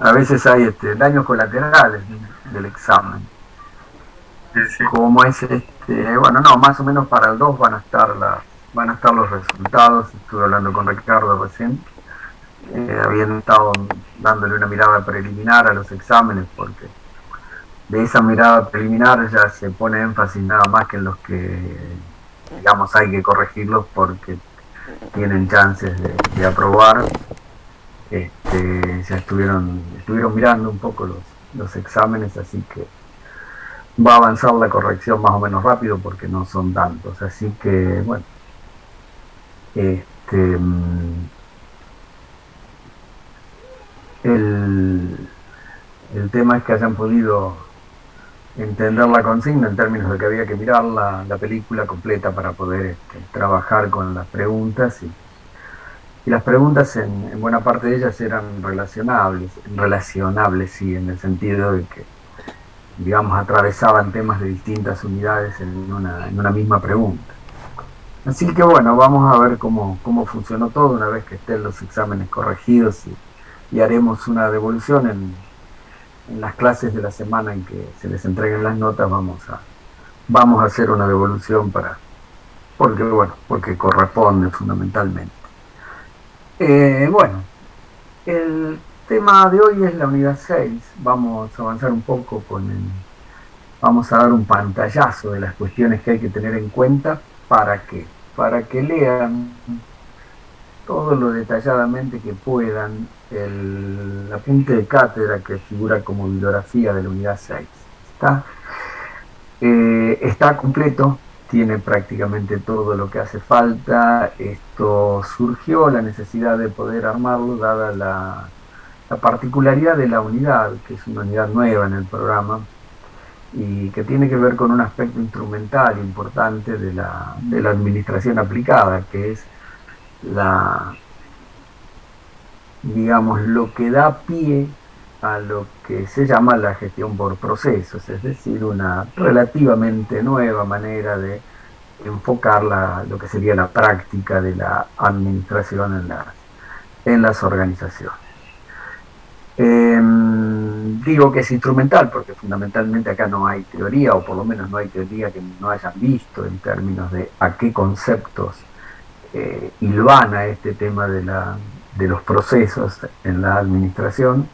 a veces hay daños colaterales del examen. Sí, sí. Como es bueno, no, más o menos para el 2 van a estar los resultados. Estuve hablando con Ricardo recién. Habían estado dándole una mirada preliminar a los exámenes porque de esa mirada preliminar ya se pone énfasis nada más que en los que, digamos, hay que corregirlos porque tienen chances de aprobar. Ya estuvieron mirando un poco los exámenes, así que va a avanzar la corrección más o menos rápido porque no son tantos. Así que, bueno, este, el, el tema es que hayan podido entender la consigna en términos de que había que mirar la película completa para poder trabajar con las preguntas y las preguntas en buena parte de ellas eran relacionables, sí, en el sentido de que, digamos, atravesaban temas de distintas unidades en una misma pregunta. Así que bueno, vamos a ver cómo funcionó todo una vez que estén los exámenes corregidos y haremos una devolución en las clases de la semana en que se les entreguen las notas. Vamos a hacer una devolución porque bueno, porque corresponde fundamentalmente. Bueno, el tema de hoy es la unidad 6. Vamos a avanzar un poco vamos a dar un pantallazo de las cuestiones que hay que tener en cuenta. ¿Para qué? Para que lean todo lo detalladamente que puedan el apunte de cátedra que figura como bibliografía de la unidad 6. Está completo, tiene prácticamente todo lo que hace falta. Esto surgió la necesidad de poder armarlo dada la particularidad de la unidad, que es una unidad nueva en el programa y que tiene que ver con un aspecto instrumental importante de la administración aplicada, que es la, digamos, lo que da pie a lo que se llama la gestión por procesos, es decir, una relativamente nueva manera de enfocar lo que sería la práctica de la administración en las organizaciones. Digo que es instrumental porque fundamentalmente acá no hay teoría, o por lo menos no hay teoría que no hayan visto en términos de a qué conceptos hilvana este tema de los procesos en la administración.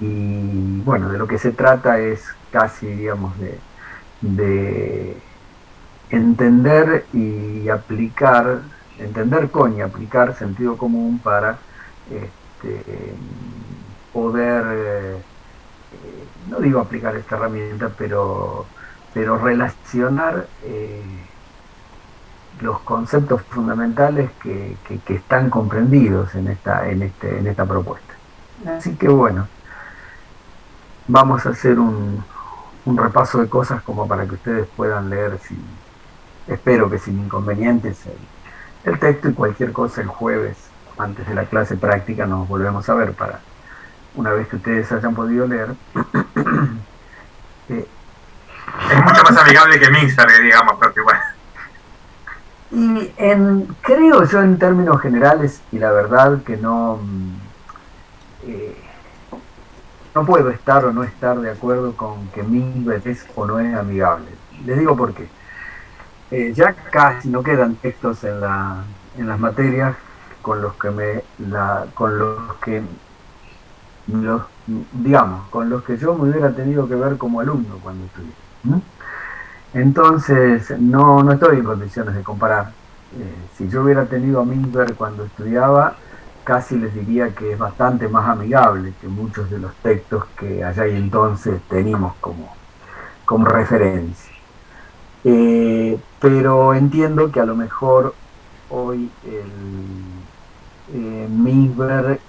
Y bueno, de lo que se trata es casi, digamos, de entender y aplicar, entender con y aplicar sentido común para poder, no digo aplicar esta herramienta, pero relacionar los conceptos fundamentales que están comprendidos en esta propuesta. Así que bueno, vamos a hacer un repaso de cosas como para que ustedes puedan leer, espero que sin inconvenientes, el texto y cualquier cosa el jueves, antes de la clase práctica, nos volvemos a ver para, una vez que ustedes hayan podido leer. eh, Es mucho más amigable que Mixer, digamos, pero que igual. creo yo en términos generales, y la verdad que eh, no puedo estar o no estar de acuerdo con que Mingbet es o no es amigable. Les digo por qué. Ya casi no quedan textos en las materias con los que digamos, con los que yo me hubiera tenido que ver como alumno cuando estudié. ¿Mm? Entonces, no estoy en condiciones de comparar. Si yo hubiera tenido a Minber cuando estudiaba, casi les diría que es bastante más amigable que muchos de los textos que allá y entonces teníamos como referencia. Pero entiendo que a lo mejor hoy Minber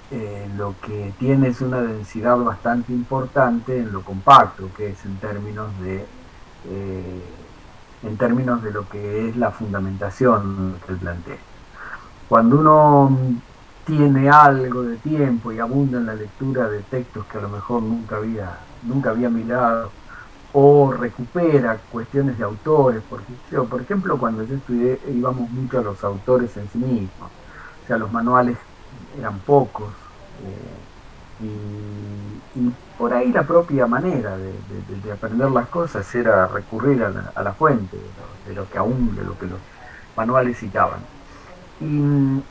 lo que tiene es una densidad bastante importante en lo compacto que es eh, en términos de lo que es la fundamentación que él plantea. Cuando uno tiene algo de tiempo y abunda en la lectura de textos que a lo mejor nunca había mirado, o recupera cuestiones de autores, porque yo, por ejemplo, cuando yo estudié íbamos mucho a los autores en sí mismos, o sea, los manuales eran pocos, y por ahí la propia manera de aprender las cosas era recurrir a la fuente, de lo que los manuales citaban. Y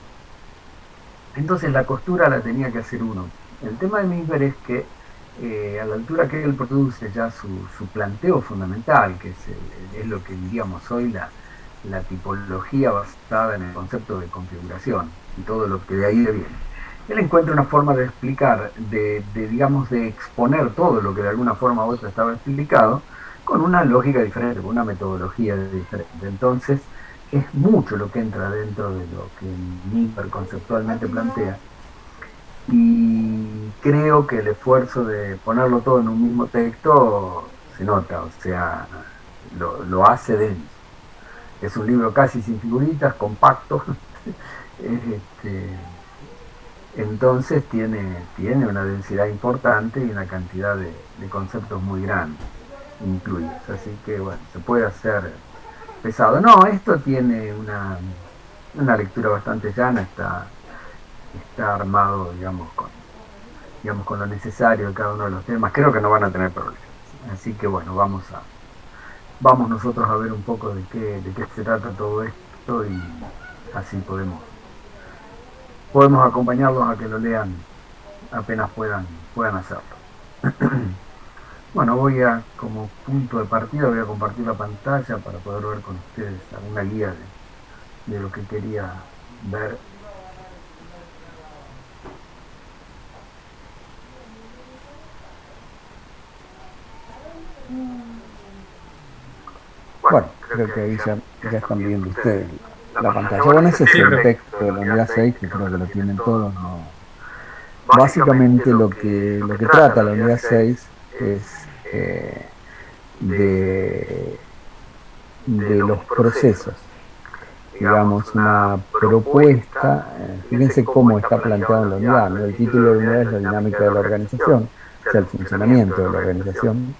entonces la costura la tenía que hacer uno. El tema de Misber es que a la altura que él produce ya su planteo fundamental, que es lo que diríamos hoy la tipología basada en el concepto de configuración y todo lo que de ahí viene. Él encuentra una forma de explicar, digamos, de exponer todo lo que de alguna forma u otra estaba explicado, con una lógica diferente, con una metodología diferente. Entonces, es mucho lo que entra dentro de lo que Niebuhr conceptualmente plantea, y creo que el esfuerzo de ponerlo todo en un mismo texto se nota, o sea, lo hace denso. Es un libro casi sin figuritas, compacto. este, entonces tiene una densidad importante y una cantidad de conceptos muy grandes incluidos. Así que bueno, se puede hacer pesado. No, esto tiene una lectura bastante llana, está armado, digamos, con lo necesario de cada uno de los temas. Creo que no van a tener problemas. Así que bueno, vamos nosotros a ver un poco de qué se trata todo esto, y así podemos acompañarlos a que lo lean apenas puedan hacerlo. Bueno, como punto de partida, voy a compartir la pantalla para poder ver con ustedes alguna guía de lo que quería ver. Bueno, creo que ahí ya están viendo ustedes la pantalla. Bueno, ese es el texto de la unidad 6, que creo que lo tienen todos, ¿no? Básicamente lo que trata la unidad 6 es de, de los procesos, digamos, una propuesta. Fíjense cómo está planteado en la unidad, ¿no? El título de la unidad es la dinámica de la organización, o sea, el funcionamiento de la organización,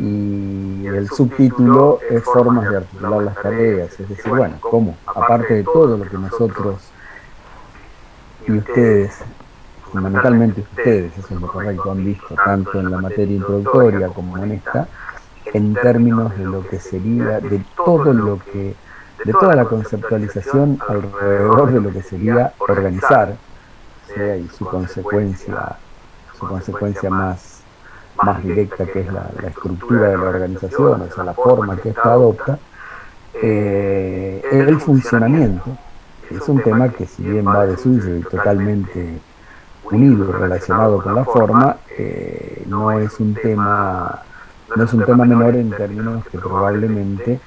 y el subtítulo es formas de articular las tareas, es decir, bueno, cómo, aparte de todo lo que nosotros y ustedes, fundamentalmente ustedes, eso es lo correcto, han visto tanto en la materia introductoria como en esta, en términos de lo que sería, de toda la conceptualización alrededor de lo que sería organizar, o sea, y su consecuencia más directa, que es la estructura de la organización, o sea, la forma que ésta adopta, el funcionamiento, que es un tema que, si bien va de suyo y totalmente unido y relacionado con la forma, no es un tema menor, en términos que probablemente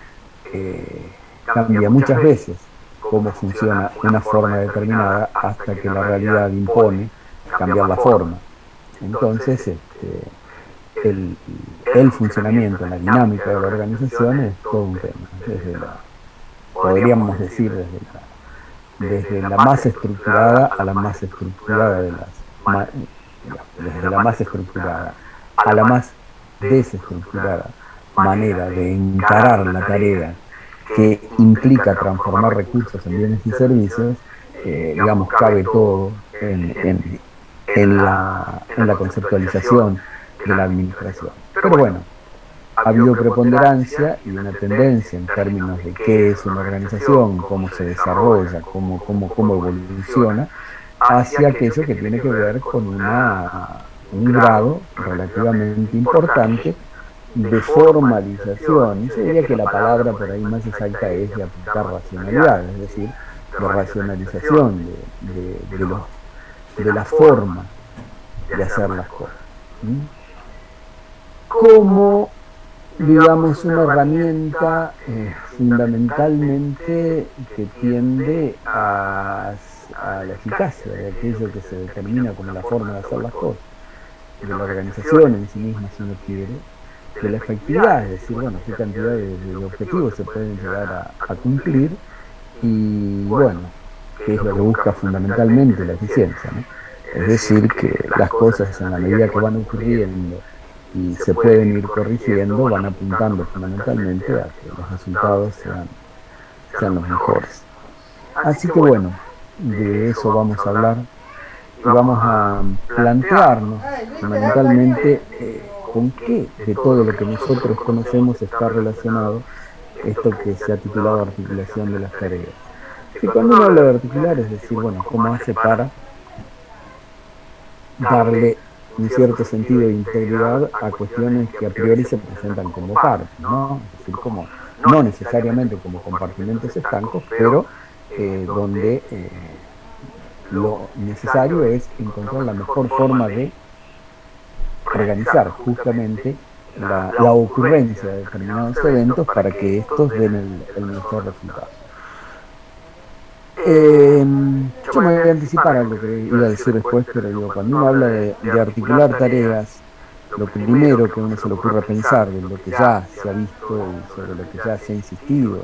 cambia muchas veces cómo funciona una forma determinada hasta que la realidad impone cambiar la forma. Entonces, el funcionamiento, la dinámica de la organización es todo un tema, podríamos decir, desde la más estructurada a la más estructurada desde la más estructurada a la más desestructurada manera de encarar la tarea que implica transformar recursos en bienes y servicios, digamos, cabe todo en la conceptualización de la administración. Pero bueno, ha habido preponderancia y una tendencia en términos de qué es una organización, cómo se desarrolla, cómo evoluciona, hacia aquello que tiene que ver con un grado relativamente importante de formalización. Y yo diría que la palabra por ahí más exacta es de aplicar racionalidad, es decir, de racionalización de la forma de hacer las cosas. Como, digamos, una herramienta fundamentalmente que tiende a la eficacia de aquello que se determina como la forma de hacer las cosas, de la organización en sí misma, si uno quiere, de la efectividad, es decir, bueno, qué cantidad de objetivos se pueden llegar a cumplir, y bueno, que es lo que busca fundamentalmente la eficiencia, ¿no? Es decir, que las cosas, en la medida que van ocurriendo y se pueden ir corrigiendo, van apuntando fundamentalmente a que los resultados sean los mejores. Así que bueno, de eso vamos a hablar vamos a plantearnos fundamentalmente con qué de todo lo que nosotros conocemos está relacionado esto que se ha titulado articulación de las tareas. Y cuando uno habla de articular, es decir, bueno, ¿cómo hace para darle un cierto sentido de integridad a cuestiones que a priori se presentan como partes, ¿no? Es decir, como, no necesariamente como compartimentos estancos, pero donde lo necesario es encontrar la mejor forma de organizar justamente la ocurrencia de determinados eventos para que estos den el mejor resultado. Yo me voy a anticipar a lo que iba a decir después, pero digo, cuando uno habla de articular tareas, lo primero que uno se le ocurre pensar de lo que ya se ha visto y sobre lo que ya se ha insistido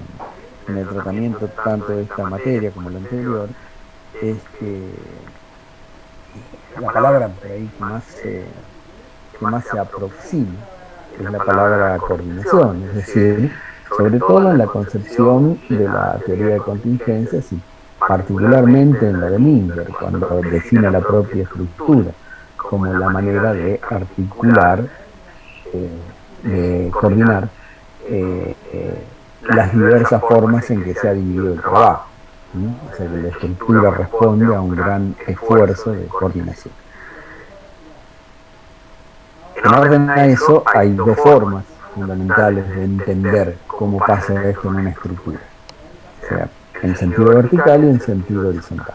en el tratamiento tanto de esta materia como la anterior, es que la palabra por ahí que más se aproxima es la palabra coordinación, es decir, sobre todo en la concepción de la teoría de contingencias y particularmente en la de Minger, cuando define la propia estructura como la manera de articular, de coordinar las diversas formas en que se ha dividido el trabajo. O sea, que la estructura responde a un gran esfuerzo de coordinación. En orden a eso hay dos formas fundamentales de entender cómo pasa esto en una estructura, o sea, en sentido vertical y en sentido horizontal.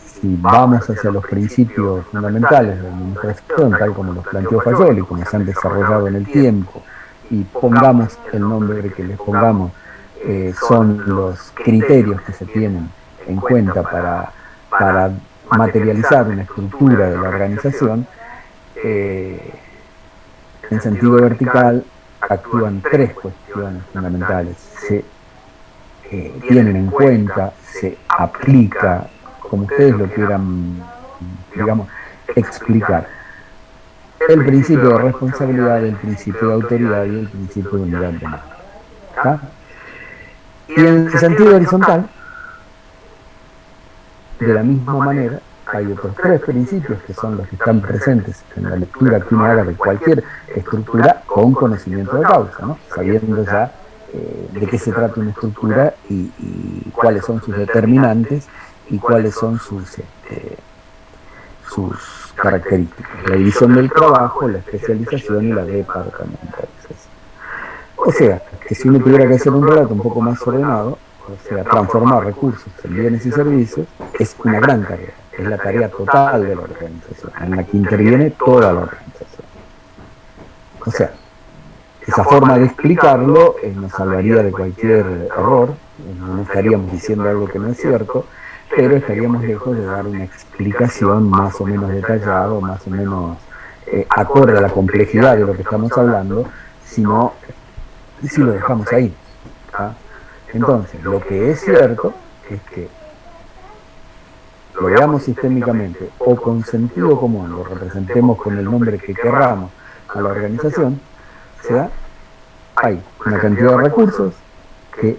Si vamos hacia los principios fundamentales de la administración, tal como los planteó Fayol y como se han desarrollado en el tiempo, y pongamos el nombre que les pongamos, son los criterios que se tienen en cuenta para materializar una estructura de la organización, en sentido vertical actúan tres cuestiones fundamentales. Se tienen en cuenta, se aplica, como ustedes lo quieran, digamos, explicar, el principio de responsabilidad, el principio de autoridad y el principio de unidad de mando. ¿Está? Y en sentido horizontal, de la misma manera, hay otros tres principios que son los que están presentes en la lectura que uno haga de cualquier estructura con conocimiento de causa, ¿no? Sabiendo ya de qué se trata una estructura y cuáles son sus determinantes y cuáles son sus características. La división del trabajo, la especialización y la departamentalización. O sea, que si uno tuviera que hacer un relato un poco más ordenado, o sea, transformar recursos en bienes y servicios, es una gran tarea. Es la tarea total de la organización, en la que interviene toda la organización. O sea, esa forma de explicarlo nos salvaría de cualquier error, no estaríamos diciendo algo que no es cierto, pero estaríamos lejos de dar una explicación más o menos detallada, o más o menos acorde a la complejidad de lo que estamos hablando, si lo dejamos ahí. ¿Ah? Entonces, lo que es cierto es que lo veamos sistémicamente o con sentido común, lo representemos con el nombre que querramos a la organización, o sea, hay una cantidad de recursos que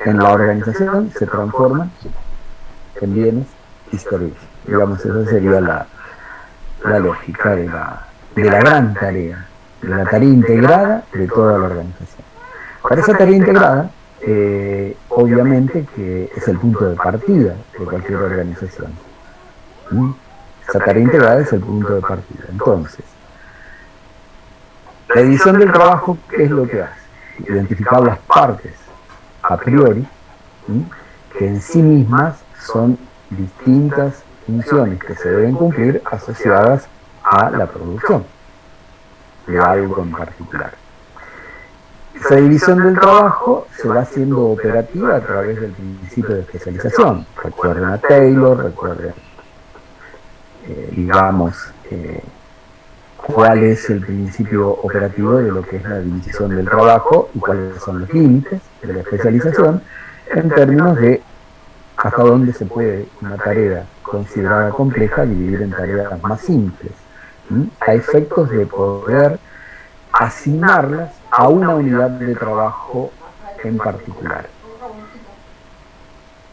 en la organización se transforman en bienes y servicios. Digamos, esa sería la lógica de la gran tarea, de la tarea integrada de toda la organización. Para esa tarea integrada, obviamente que es el punto de partida de cualquier organización. Esa tarea integrada es el punto de partida. Entonces, la división del trabajo, ¿qué es lo que hace? Identificar las partes a priori, que en sí mismas son distintas funciones que se deben cumplir asociadas a la producción de algo en particular. Esa división del trabajo se va haciendo operativa a través del principio de especialización. Recuerden a Taylor, recuerden, cuál es el principio operativo de lo que es la división del trabajo y cuáles son los límites de la especialización en términos de hasta dónde se puede una tarea considerada compleja dividir en tareas más simples, a efectos de poder asignarlas a una unidad de trabajo en particular.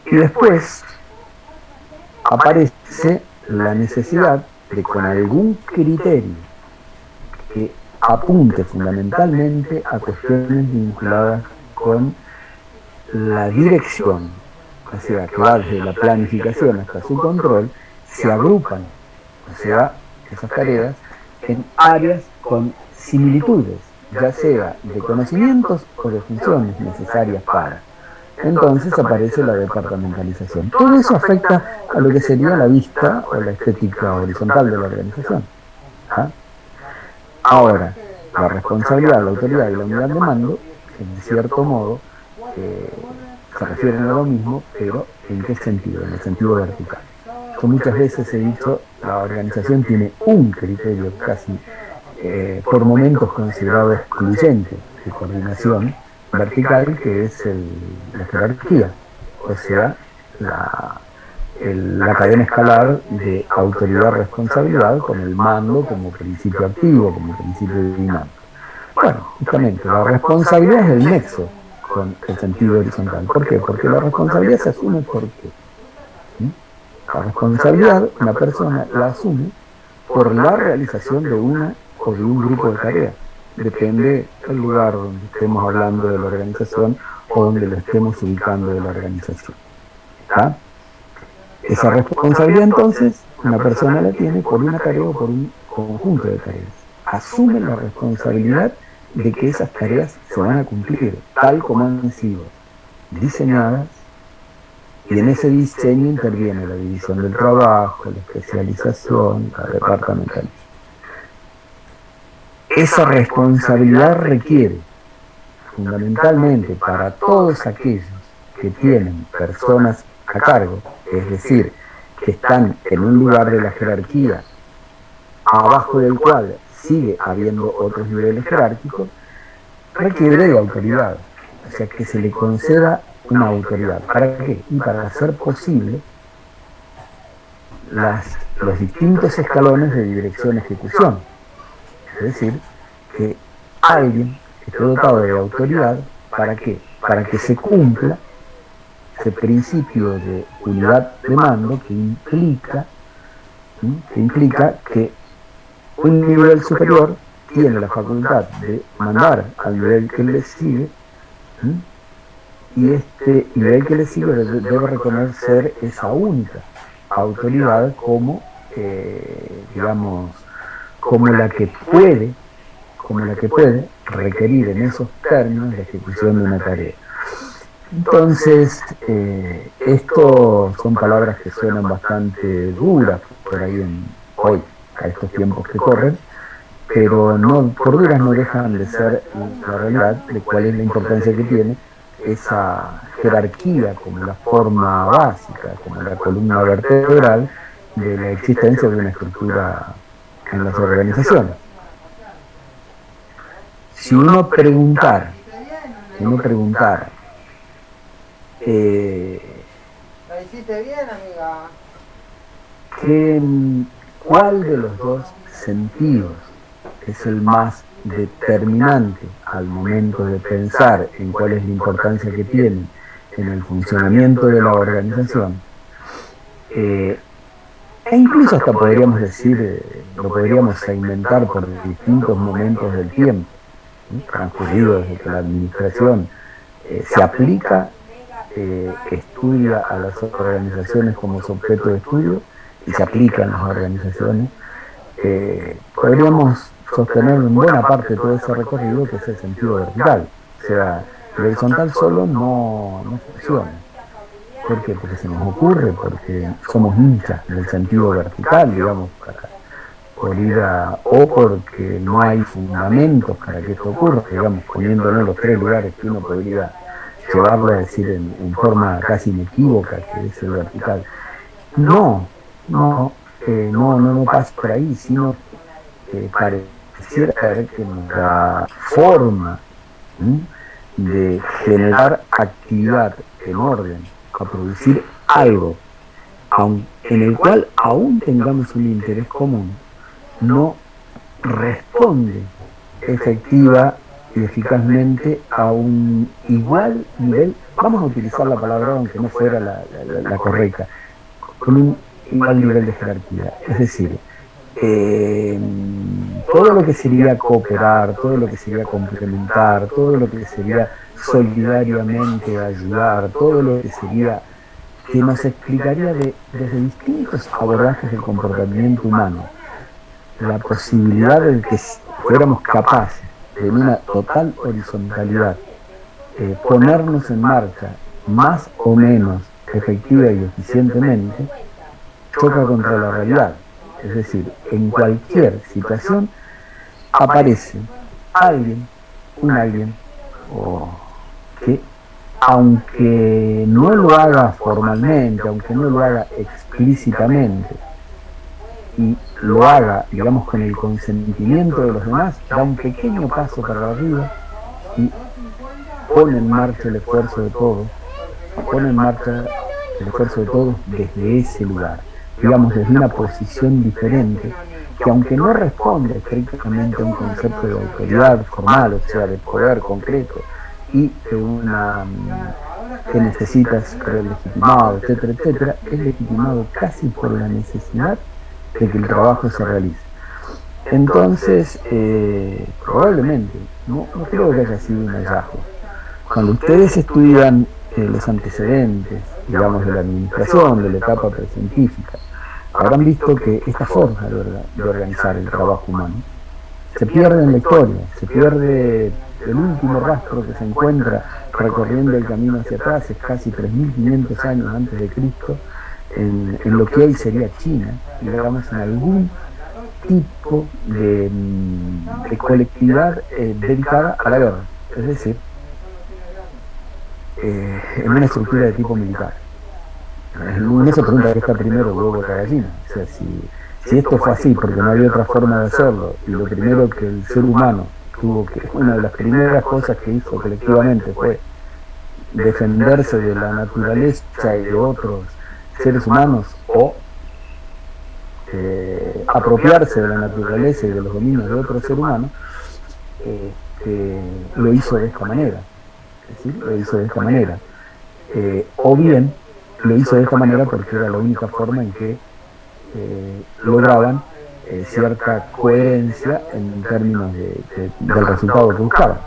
Y después, aparece la necesidad de, con algún criterio que apunte fundamentalmente a cuestiones vinculadas con la dirección, o sea, que va desde la planificación hasta su control, se agrupan, o sea, esas tareas, en áreas con similitudes, ya sea de conocimientos o de funciones necesarias para. Entonces aparece la departamentalización. Todo eso afecta a lo que sería la vista o la estética horizontal de la organización. ¿Ah? Ahora, la responsabilidad, la autoridad y la unidad de mando, en cierto modo, se refieren a lo mismo, pero ¿en qué sentido? En el sentido vertical. Yo muchas veces he dicho, la organización tiene un criterio casi por momentos considerado excluyente de coordinación vertical, que es la jerarquía, o sea, la cadena escalar de autoridad-responsabilidad con el mando como principio activo, como principio dinámico. Bueno, justamente, la responsabilidad es el nexo con el sentido horizontal. ¿Por qué? Porque la responsabilidad se asume por qué. La responsabilidad, una persona la asume por la realización de una o de un grupo de tareas. Depende del lugar donde estemos hablando de la organización o donde lo estemos ubicando de la organización. ¿Ah? Esa responsabilidad entonces una persona la tiene por una tarea o por un conjunto de tareas. Asume la responsabilidad de que esas tareas se van a cumplir tal como han sido diseñadas, y en ese diseño interviene la división del trabajo, la especialización, la departamentalización. Esa responsabilidad requiere, fundamentalmente para todos aquellos que tienen personas a cargo, es decir, que están en un lugar de la jerarquía abajo del cual sigue habiendo otros niveles jerárquicos, requiere de autoridad, o sea, que se le conceda una autoridad. ¿Para qué? Y para hacer posible los distintos escalones de dirección-ejecución. Es decir, que alguien esté dotado de autoridad, ¿para qué? Para que se cumpla ese principio de unidad de mando que implica que un nivel superior tiene la facultad de mandar al nivel que le sigue, y este nivel que le sigue debe reconocer esa única autoridad como, digamos, como la que puede requerir en esos términos la ejecución de una tarea. Entonces, esto son palabras que suenan bastante duras por ahí hoy, a estos tiempos que corren, pero por duras no dejan de ser la realidad de cuál es la importancia que tiene esa jerarquía como la forma básica, como la columna vertebral de la existencia de una estructura en las organizaciones. Si uno preguntara, ¿La hiciste bien, amiga? ¿cuál de los dos sentidos es el más determinante al momento de pensar en cuál es la importancia que tiene en el funcionamiento de la organización? E incluso hasta podríamos decir, lo podríamos segmentar por distintos momentos del tiempo, transcurrido desde que la administración se aplica, estudia a las organizaciones como su objeto de estudio y se aplica en las organizaciones. Podríamos sostener en buena parte todo ese recorrido que es el sentido vertical, o sea, el horizontal solo no funciona. ¿Por qué? Porque se nos ocurre, porque somos hinchas del sentido vertical, digamos, o porque no hay fundamentos para que esto ocurra, digamos, poniéndolo en los tres lugares que uno podría llevarlo a decir en forma casi inequívoca, que es el vertical. No pasa por ahí, sino que pareciera que nuestra forma de generar actividad en orden a producir algo en el cual aún tengamos un interés común, no responde efectiva y eficazmente a un igual nivel, vamos a utilizar la palabra aunque no fuera la correcta, con un igual nivel de jerarquía. Es decir, todo lo que sería cooperar, todo lo que sería complementar, todo lo que sería solidariamente ayudar, todo lo que sería que nos explicaría desde distintos abordajes del comportamiento humano la posibilidad de que fuéramos capaces de en una total horizontalidad ponernos en marcha más o menos efectiva y eficientemente, choca contra la realidad. Es decir, en cualquier situación aparece un alguien, o que aunque no lo haga formalmente, aunque no lo haga explícitamente, y lo haga, digamos, con el consentimiento de los demás, da un pequeño paso para arriba y pone en marcha el esfuerzo de todos, desde ese lugar, digamos, desde una posición diferente, que aunque no responde estrictamente a un concepto de autoridad formal, o sea, de poder concreto, y de una que necesita ser legitimado, etcétera, etcétera, es legitimado casi por la necesidad de que el trabajo se realice. Entonces, probablemente, no creo que haya sido un hallazgo. Cuando ustedes estudian los antecedentes, digamos, de la administración, de la etapa precientífica, habrán visto que esta forma de organizar el trabajo humano se pierde en la historia, se pierde el último rastro que se encuentra recorriendo el camino hacia atrás, es casi 3.500 años antes de Cristo, en lo que hoy sería China, digamos, en algún tipo de colectividad dedicada a la guerra, es decir, en una estructura de tipo militar. Uno se pregunta qué está primero, el huevo o la gallina. O sea, si esto fue así porque no había otra forma de hacerlo, y lo primero que el ser humano tuvo que, una de las primeras cosas que hizo colectivamente fue defenderse de la naturaleza y de otros seres humanos, o apropiarse de la naturaleza y de los dominios de otro ser humano, lo hizo de esta manera. ¿Sí? Lo hizo de esta manera. O bien lo hizo de esta manera porque era la única forma en que lograban cierta coherencia en términos del resultado que buscaban.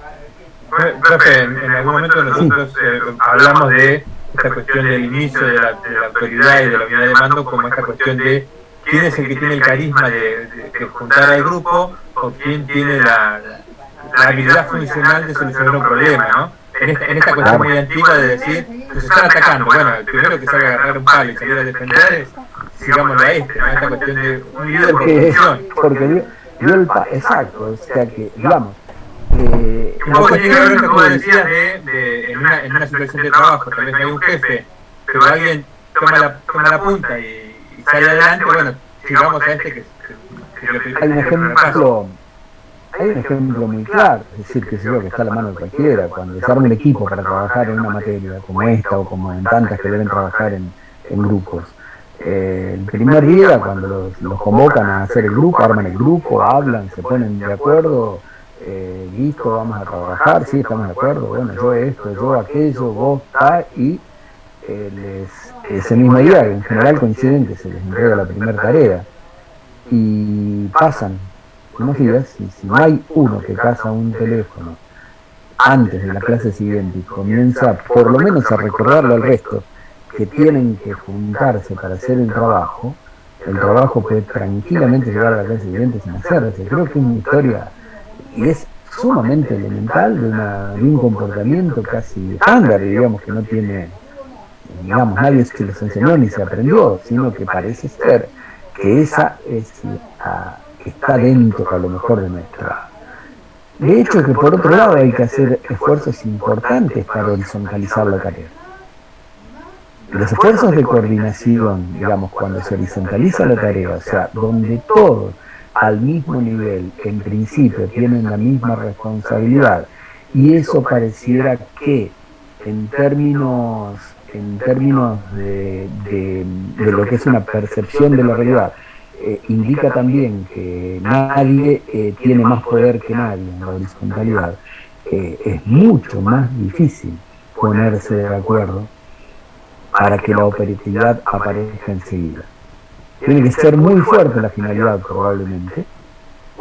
Profe, en algún momento nosotros hablamos de esta cuestión del inicio de la autoridad y de la unidad de mando como esta cuestión de quién es el que tiene el carisma de juntar al grupo, o quién tiene la habilidad funcional de solucionar un problema, ¿no? En esta cuestión muy antigua de decir que se están atacando, bueno, el primero que salga a agarrar un palo y salir a defender es, sigámoslo a este, ¿no? Esta cuestión de un líder por función. Porque dio el exacto, o sea que, digamos, un poco tiene que ver lo que vos decías en una situación de trabajo, tal vez no hay un jefe, pero alguien toma la punta y sale adelante, bueno, sigamos a este que hay un ejemplo. Hay un ejemplo muy claro, es decir, que está a la mano de cualquiera. Cuando se arma un equipo para trabajar en una materia como esta o como en tantas que deben trabajar en grupos, el primer día, cuando los convocan a hacer el grupo, arman el grupo, hablan, se ponen de acuerdo, listo, vamos a trabajar, sí, estamos de acuerdo, bueno, yo esto, yo aquello, vos, y ese mismo día, en general coinciden que se les entrega la primera tarea, y pasan unos días, y si no hay uno que casa un teléfono antes de la clase siguiente y comienza por lo menos a recordarle al resto que tienen que juntarse para hacer el trabajo puede tranquilamente llegar a la clase siguiente sin hacerse. Creo que es una historia, y es sumamente elemental, de un comportamiento casi estándar, digamos, que no tiene, digamos, nadie se los enseñó ni se aprendió, sino que parece ser que esa es que está dentro a lo mejor de nuestra. De hecho, que por otro lado hay que hacer esfuerzos importantes para horizontalizar la tarea. Los esfuerzos de coordinación, digamos, cuando se horizontaliza la tarea, o sea, donde todos al mismo nivel, en principio, tienen la misma responsabilidad, y eso pareciera que en términos de lo que es una percepción de la realidad, indica también que nadie tiene más poder que nadie en la horizontalidad, es mucho más difícil ponerse de acuerdo para que la operatividad aparezca enseguida. tiene que ser muy fuerte la finalidad probablemente,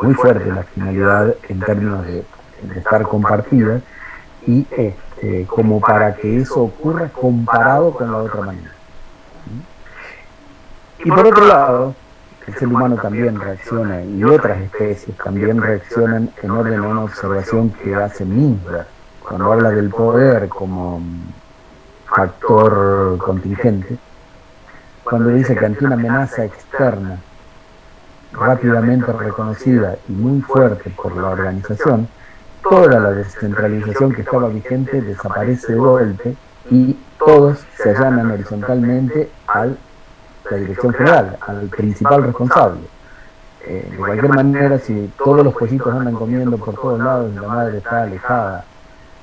muy fuerte la finalidad en términos de estar compartida, y como para que eso ocurra comparado con la otra manera. Y por otro lado, el ser humano también reacciona, y otras especies también reaccionan en orden a una observación que hace Minsberg cuando habla del poder como factor contingente, cuando dice que ante una amenaza externa rápidamente reconocida y muy fuerte por la organización, toda la descentralización que estaba vigente desaparece de golpe y todos se allanan horizontalmente a la dirección general, al principal responsable. De cualquier manera, si todos los pollitos andan comiendo por todos lados y la madre está alejada,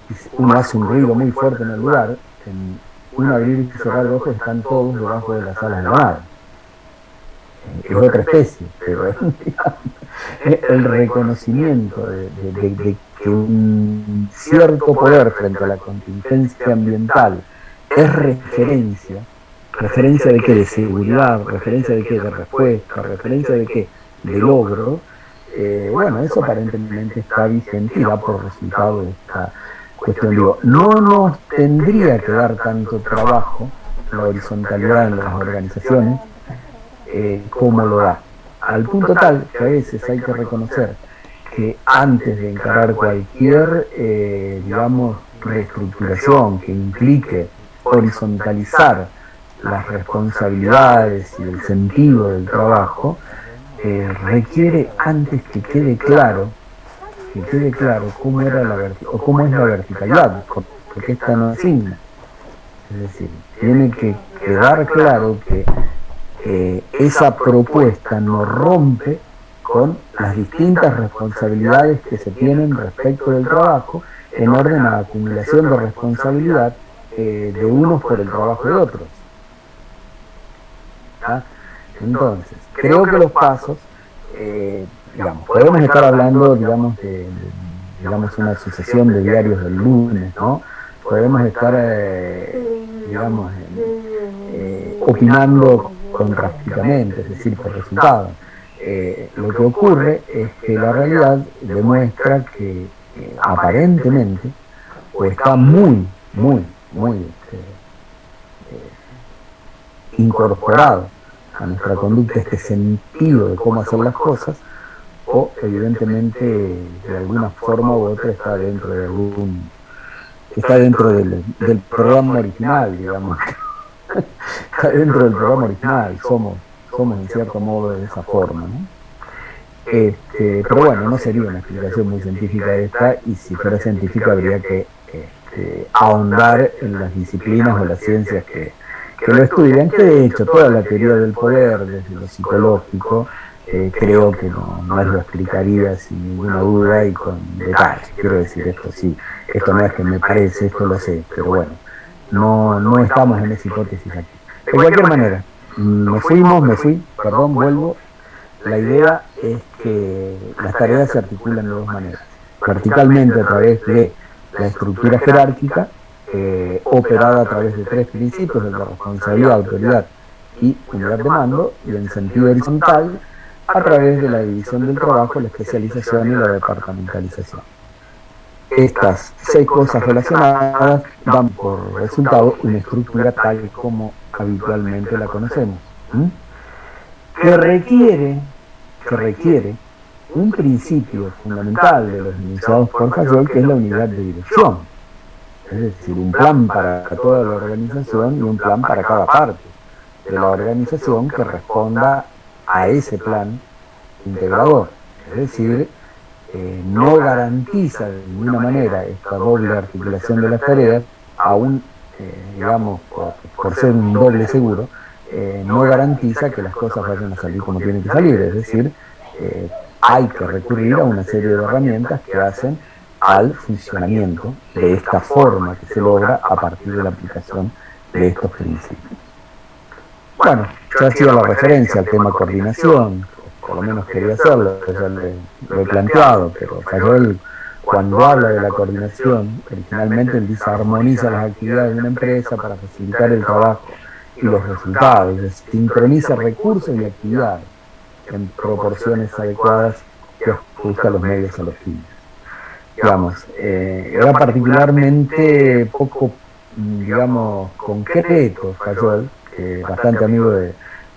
y uno hace un ruido muy fuerte en el lugar, en un abrir y cerrar de ojos están todos debajo de las alas de la madre. Es otra especie, pero es el reconocimiento de que un cierto poder frente a la contingencia ambiental es referencia de qué, de seguridad, referencia de qué, de respuesta, referencia de qué, de logro. Bueno, eso aparentemente está vigente y da por resultado esta cuestión. Digo, no nos tendría que dar tanto trabajo la horizontalidad en las organizaciones como lo da, al punto tal que a veces hay que reconocer que antes de encarar cualquier, digamos, reestructuración que implique horizontalizar las responsabilidades y el sentido del trabajo, requiere antes que quede claro cómo era cómo es la verticalidad, porque esta no asigna. Es decir, tiene que quedar claro que esa propuesta no rompe con las distintas responsabilidades que se tienen respecto del trabajo en orden a la acumulación de responsabilidad de unos por el trabajo de otros. ¿Ah? Entonces, creo que los pasos, digamos, podemos estar hablando, digamos, de una sucesión de diarios del lunes, ¿no? Podemos estar, digamos, opinando contrastípicamente, es decir, por resultados. Lo que ocurre es que la realidad demuestra que aparentemente o está muy incorporado a nuestra conducta este sentido de cómo hacer las cosas, o evidentemente de alguna forma u otra está dentro del programa original, digamos. Está dentro del programa original, somos en cierto modo de esa forma, ¿no? Pero bueno, no sería una explicación muy científica esta, y si fuera científica habría que ahondar en las disciplinas o las ciencias que lo estudian, que de hecho toda la teoría del poder, desde lo psicológico, creo que no lo explicaría sin ninguna duda y con detalle. Quiero decir, esto no es que me parece, esto lo sé, pero bueno, no estamos en esa hipótesis aquí. De cualquier manera, vuelvo. La idea es que las tareas se articulan de dos maneras: verticalmente a través de la estructura jerárquica, operada a través de tres principios: el de responsabilidad, autoridad y unidad de mando, y en sentido horizontal a través de la división del trabajo, la especialización y la departamentalización. Estas 6 cosas relacionadas dan por resultado una estructura tal como habitualmente la conocemos, que requiere un principio fundamental de los iniciados por Fayol, que es la unidad de dirección, es decir, un plan para toda la organización y un plan para cada parte de la organización que responda a ese plan integrador. Es decir, no garantiza de ninguna manera esta doble articulación de las tareas, aún, digamos, por ser un doble seguro, no garantiza que las cosas vayan a salir como tienen que salir. Es decir, hay que recurrir a una serie de herramientas que hacen al funcionamiento de esta forma que se logra a partir de la aplicación de estos principios. Bueno, ya hacía la referencia al tema coordinación, por lo menos quería hacerlo, ya lo he planteado, pero Fayol, cuando habla de la coordinación, originalmente él dice armoniza las actividades de una empresa para facilitar el trabajo y los resultados, sincroniza recursos y actividades en proporciones adecuadas que ajusta los medios a los fines. Digamos, era particularmente poco, digamos, concreto Fayol, que bastante amigo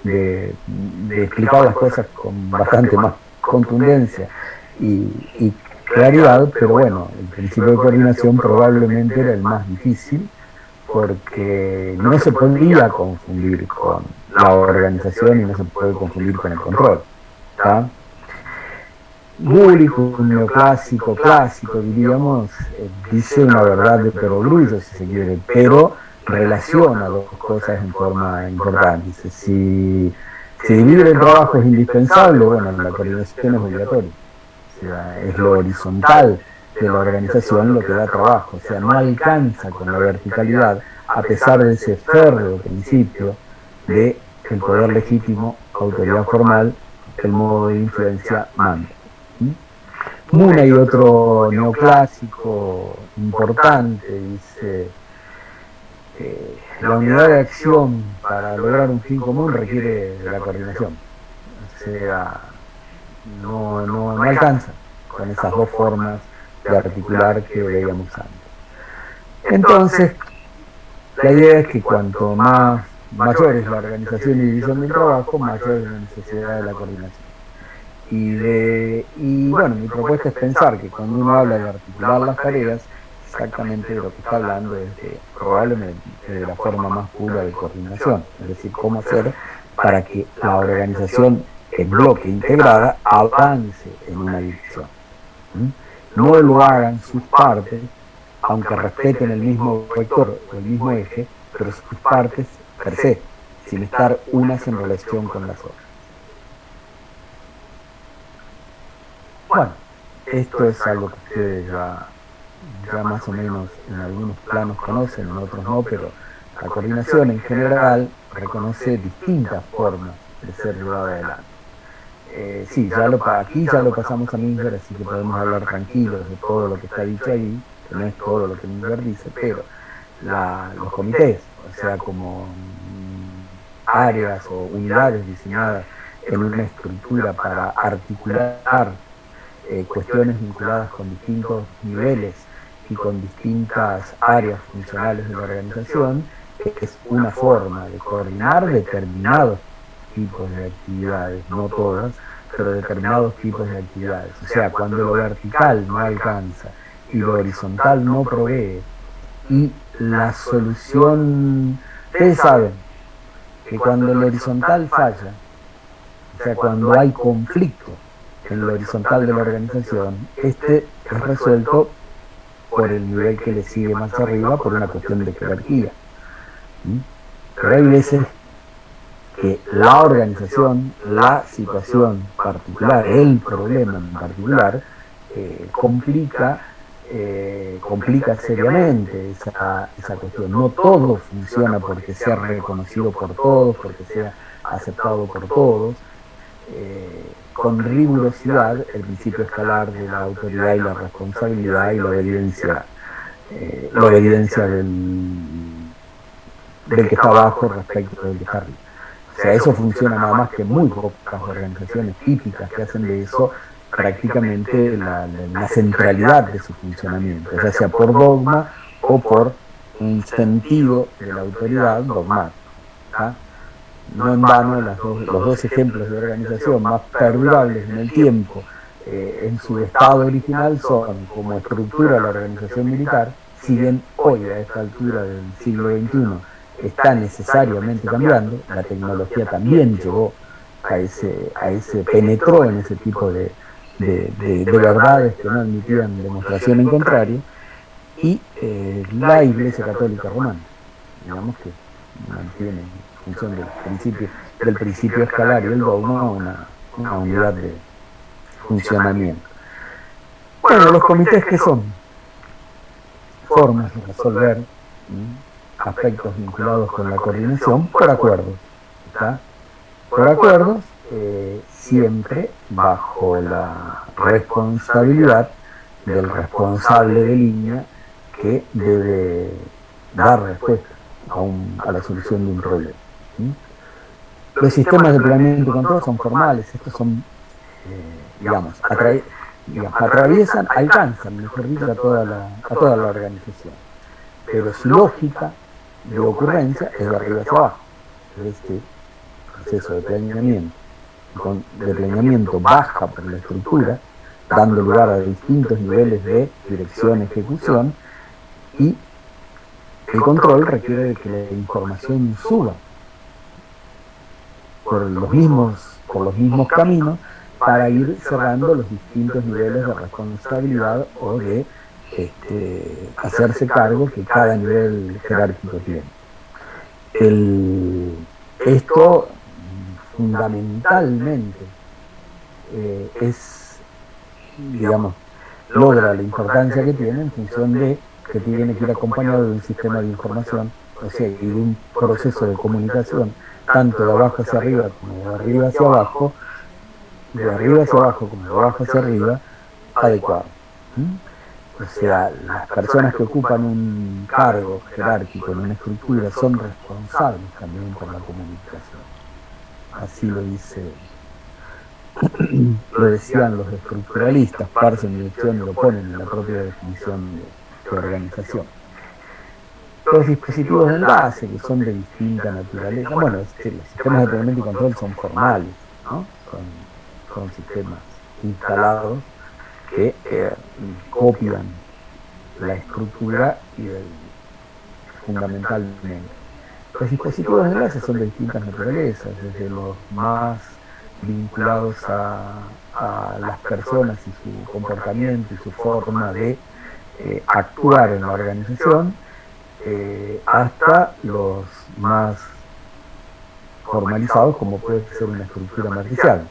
de explicar las cosas con bastante más contundencia y claridad, pero bueno, el principio de coordinación probablemente era el más difícil porque no se podía confundir con la organización y no se puede confundir con el control. ¿Tá? Búrico, un neoclásico, clásico, diríamos, dice una verdad de perogrullo, si se quiere, pero relaciona dos cosas en forma importante. Dice, si dividir el trabajo es indispensable, bueno, la coordinación es obligatoria. O sea, es lo horizontal de la organización lo que da trabajo, o sea, no alcanza con la verticalidad, a pesar de ese férreo principio de el poder legítimo, autoridad formal, el modo de influencia manda. Una y otro neoclásico importante dice la unidad de acción para lograr un fin común requiere de la coordinación, o sea, no alcanza con esas dos formas de articular que veíamos antes. Entonces, la idea es que cuanto mayor es la organización y división del trabajo, mayor es la necesidad de la coordinación. Y bueno, mi propuesta es pensar que cuando uno habla de articular las tareas, exactamente de lo que está hablando es probablemente de la forma más pura de coordinación, es decir, cómo hacer para que la organización en bloque integrada avance en una dirección. No lo hagan sus partes, aunque respeten el mismo vector o el mismo eje, pero sus partes per se, sin estar unas en relación con las otras. Bueno, esto es algo que ustedes ya más o menos en algunos planos conocen, en otros no, pero la coordinación en general reconoce distintas formas de ser llevada adelante. Sí, aquí ya lo pasamos a Minger, así que podemos hablar tranquilos de todo lo que está dicho ahí, que no es todo lo que Minger dice, pero los comités, o sea, como áreas o unidades diseñadas en una estructura para articular cuestiones vinculadas con distintos niveles y con distintas áreas funcionales de la organización, es una forma de coordinar determinados tipos de actividades, no todas, pero determinados tipos de actividades. O sea, cuando lo vertical no alcanza y lo horizontal no provee, y la solución, ustedes saben que cuando lo horizontal falla, o sea, cuando hay conflicto en lo horizontal de la organización, este es resuelto por el nivel que le sigue más arriba por una cuestión de jerarquía. Pero hay veces que la organización, la situación particular, el problema en particular, complica seriamente esa cuestión. No todo funciona porque sea reconocido por todos, porque sea aceptado por todos. Con rigurosidad el principio escalar de la autoridad y la responsabilidad y la obediencia del que está abajo respecto del que está arriba. O sea, eso funciona nada más que muy pocas organizaciones típicas que hacen de eso prácticamente la centralidad de su funcionamiento, ya sea por dogma o por un sentido de la autoridad dogmático. ¿Ah? No en vano los dos ejemplos de organización más perdurables en el tiempo en su estado original son como estructura la organización militar, si bien hoy a esta altura del siglo XXI está necesariamente cambiando, la tecnología también llegó penetró en ese tipo de verdades que no admitían demostración en contrario, y la Iglesia Católica Romana, digamos que mantiene en función del principio escalar y el dogma una unidad de funcionamiento. Bueno, los comités, ¿qué son? Formas de resolver aspectos vinculados con la coordinación por acuerdos, ¿está? Por acuerdos, siempre bajo la responsabilidad del responsable de línea que debe dar respuesta a la solución de un problema. ¿sí? Los sistemas de planeamiento y control son formales, estos son, digamos, atraviesan, alcanzan, mejor dicho, a toda la organización. Pero su lógica de ocurrencia es de arriba hacia abajo. Este proceso de planeamiento baja por la estructura, dando lugar a distintos niveles de dirección, ejecución, y el control requiere de que la información suba por los mismos caminos para ir cerrando los distintos niveles de responsabilidad o de hacerse cargo que cada nivel jerárquico tiene. Esto fundamentalmente digamos, logra la importancia que tiene en función de que tiene que ir acompañado de un sistema de información, o sea, y de un proceso de comunicación, tanto de abajo hacia arriba como de arriba hacia abajo, de arriba hacia abajo como de abajo hacia arriba, adecuado. O sea, las personas que ocupan un cargo jerárquico en una estructura son responsables también por la comunicación. Así lo decían los estructuralistas, Parsons y Lección lo ponen en la propia definición de organización. Los dispositivos de enlace, que son de distinta naturaleza, bueno, los sistemas de planeamiento y control son formales, ¿no? Son sistemas instalados que copian la estructura y fundamentalmente. Los dispositivos de enlace son de distintas naturalezas, desde los más vinculados a las personas y su comportamiento y su forma de actuar en la organización, hasta los más formalizados, como puede ser una estructura matricial.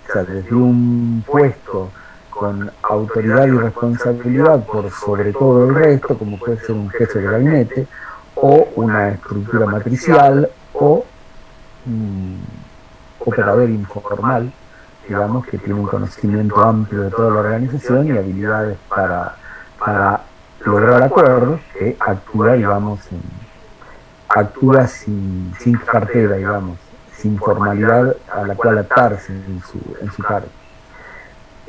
O sea, desde un puesto con autoridad y responsabilidad por sobre todo el resto, como puede ser un jefe de gabinete, o una estructura matricial, o operador informal, digamos, que tiene un conocimiento amplio de toda la organización y habilidades para lograr acuerdos, que actúa, digamos, actúa sin cartera, digamos, sin formalidad a la cual atarse en su cargo.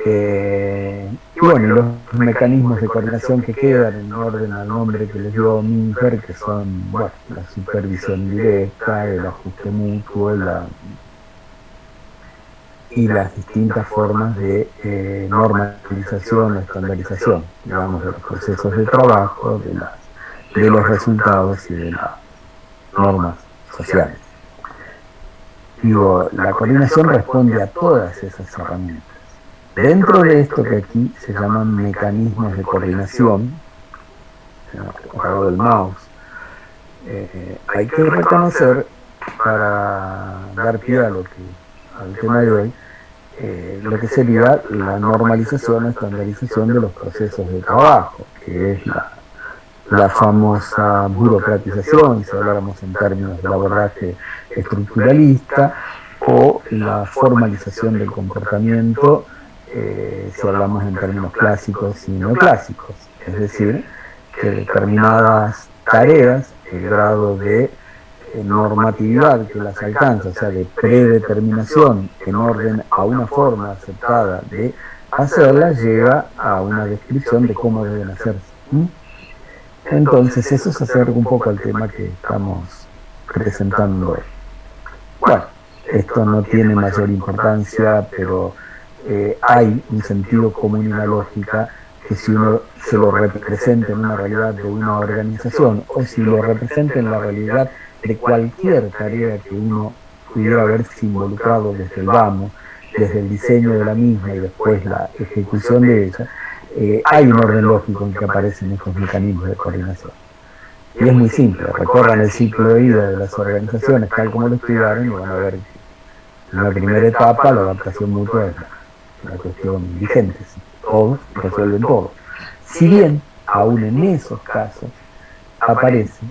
Y bueno, los mecanismos de coordinación que quedan en orden al nombre que les dio Minker, que son, bueno, la supervisión directa, el ajuste mutuo, y las distintas formas de normalización o estandarización, digamos, de los procesos de trabajo, de los resultados y de las normas sociales. Digo, la coordinación responde a todas esas herramientas. Dentro de esto que aquí se llaman mecanismos de coordinación, agarrado del mouse, hay que reconocer, para dar pie al tema de hoy, lo que sería la normalización o estandarización de los procesos de trabajo, que es la famosa burocratización, si habláramos en términos del abordaje estructuralista, o la formalización del comportamiento, si hablamos en términos clásicos y neoclásicos, es decir, que determinadas tareas, el grado de normatividad que las alcanza, o sea, de predeterminación en orden a una forma aceptada de hacerlas, llega a una descripción de cómo deben hacerse. Entonces eso se acerca un poco al tema que estamos presentando. Bueno, esto no tiene mayor importancia, pero hay un sentido común y una lógica que si uno se lo representa en una realidad de una organización, o si lo representa en la realidad de cualquier tarea que uno pudiera haberse involucrado desde el vamos, desde el diseño de la misma y después la ejecución de ella, hay un orden lógico en que aparecen estos mecanismos de coordinación. Y es muy simple, recorran el ciclo de vida de las organizaciones tal como lo estudiaron y van a ver que en la primera etapa la adaptación mutua es la cuestión vigente, todos resuelven todo. Si bien, aún en esos casos, aparece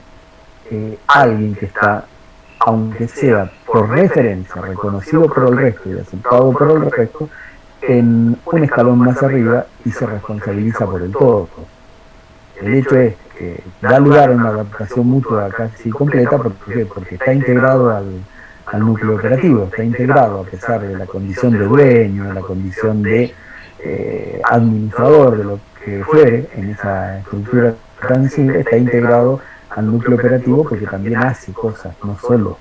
alguien que está, aunque sea por referencia, reconocido por el resto y aceptado por el resto, en un escalón más arriba y se responsabiliza por el todo. El hecho es que da lugar a una adaptación mutua casi completa, porque está integrado al núcleo operativo, está integrado a pesar de la condición de dueño, de la condición de administrador, de lo que fuere en esa estructura tangible, está integrado al núcleo operativo porque también hace cosas, no solo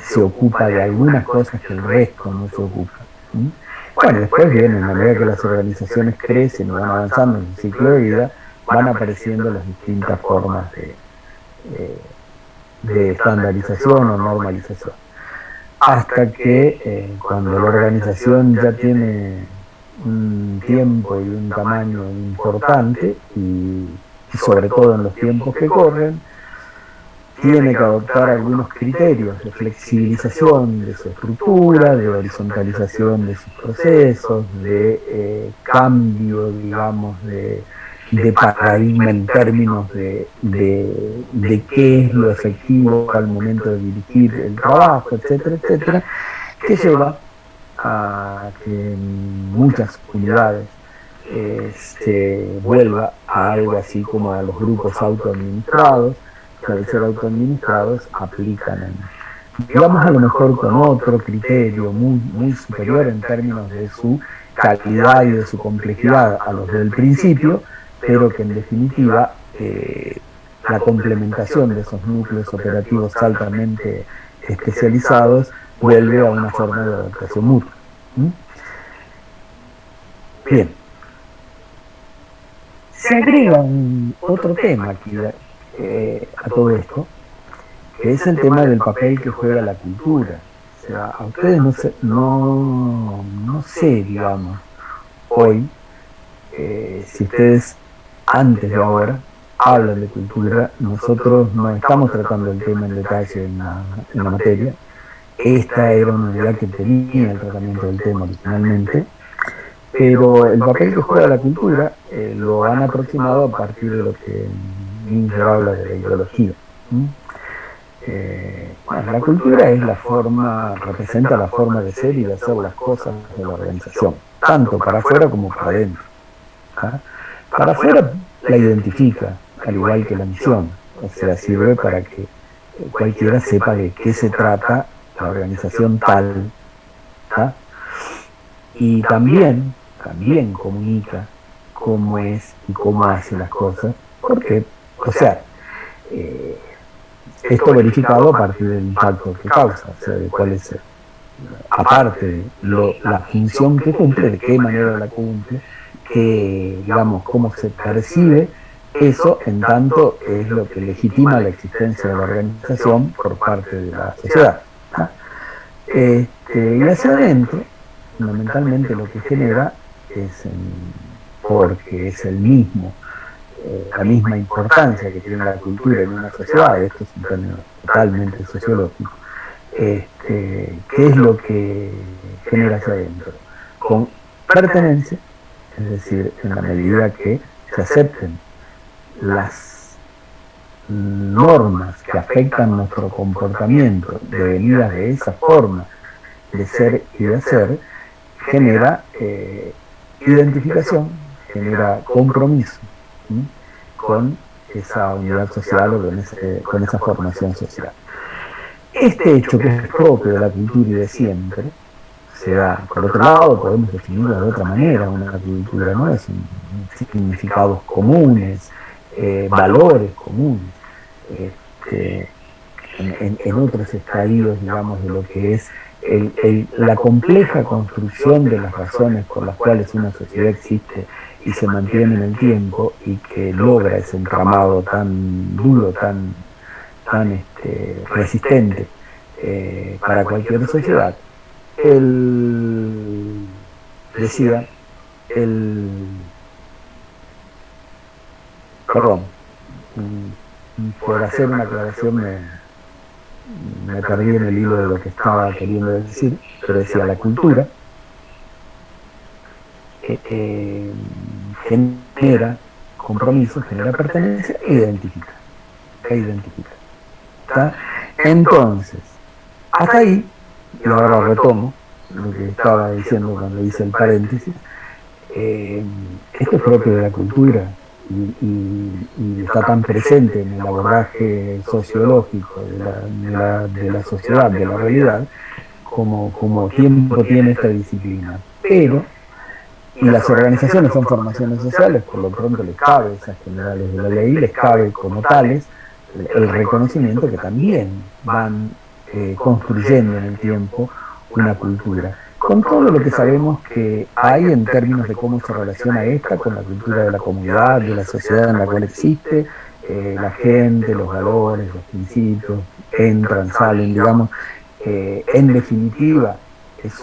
se ocupa de algunas cosas que el resto no se ocupa. ¿Mm? Bueno, después vienen, a medida que las organizaciones crecen y van avanzando en su ciclo de vida, van apareciendo las distintas formas de estandarización o normalización. Hasta que cuando la organización ya tiene un tiempo y un tamaño importante, y sobre todo en los tiempos que corren, tiene que adoptar algunos criterios de flexibilización de su estructura, de horizontalización de sus procesos, de cambio, digamos, de paradigma en términos de qué es lo efectivo al momento de dirigir el trabajo, etcétera, etcétera, que lleva a que en muchas unidades se vuelva a algo así como a los grupos autoadministrados, que al ser autoadministrados aplican, digamos, a lo mejor con otro criterio muy superior en términos de su calidad y de su complejidad a los del principio, pero que en definitiva la complementación de esos núcleos operativos altamente especializados vuelve a una forma de adaptación mutua. ¿Mm? Bien. Se agrega otro tema aquí a todo esto, que es el tema del papel que juega la cultura. O sea, a ustedes no sé, digamos, hoy, si ustedes antes de ahora hablan de cultura, nosotros no estamos tratando el tema en detalle en la materia. Esta era una unidad que tenía el tratamiento del tema originalmente, pero el papel que juega la cultura lo han aproximado a partir de lo que Minger habla de la ideología. Bueno, la cultura es la forma, representa la forma de ser y de hacer las cosas de la organización, tanto para afuera como para adentro. ¿Ah? Para afuera la identifica, al igual que la misión, o sea, sirve para que cualquiera sepa de qué se trata la organización tal. ¿Ah? Y también comunica cómo es y cómo hace las cosas, porque, o sea, esto verificado a partir del impacto que causa, o sea, de cuál es, aparte de la función que cumple, de qué manera la cumple, que, digamos, cómo se percibe eso, en tanto es lo que legitima la existencia de la organización por parte de la sociedad. ¿Ah? Y hacia adentro, fundamentalmente lo que genera es, porque es la misma importancia que tiene la cultura en una sociedad, esto es un término totalmente sociológico, ¿qué es lo que genera hacia adentro? Con pertenencia, es decir, en la medida que se acepten las normas que afectan nuestro comportamiento devenidas de esa forma de ser y de hacer, genera identificación, genera compromiso con esa unidad social o con esa formación social. Este hecho, que es propio de la cultura y de siempre, se da. Por otro lado, podemos definirlo de otra manera. Una cultura no es significados comunes, valores comunes, en otros estadios, digamos, de lo que es la compleja construcción de las razones por las cuales una sociedad existe y se mantiene en el tiempo y que logra ese entramado tan duro, tan resistente para cualquier sociedad. Él decía, perdón, por hacer una aclaración me perdí en el hilo de lo que estaba queriendo decir, pero decía la cultura genera compromiso, genera pertenencia e identifica. ¿Está? Entonces, hasta ahí, y ahora retomo lo que estaba diciendo cuando hice el paréntesis, esto es propio de la cultura, y está tan presente en el abordaje sociológico de la sociedad, de la realidad, como tiempo tiene esta disciplina. Pero, y las organizaciones son formaciones sociales, por lo pronto les cabe esas generales de la ley, les cabe como tales el reconocimiento que también van construyendo en el tiempo una cultura. Con todo lo que sabemos que hay en términos de cómo se relaciona esta con la cultura de la comunidad, de la sociedad en la cual existe, la gente, los valores, los principios, entran, salen, digamos, en definitiva, es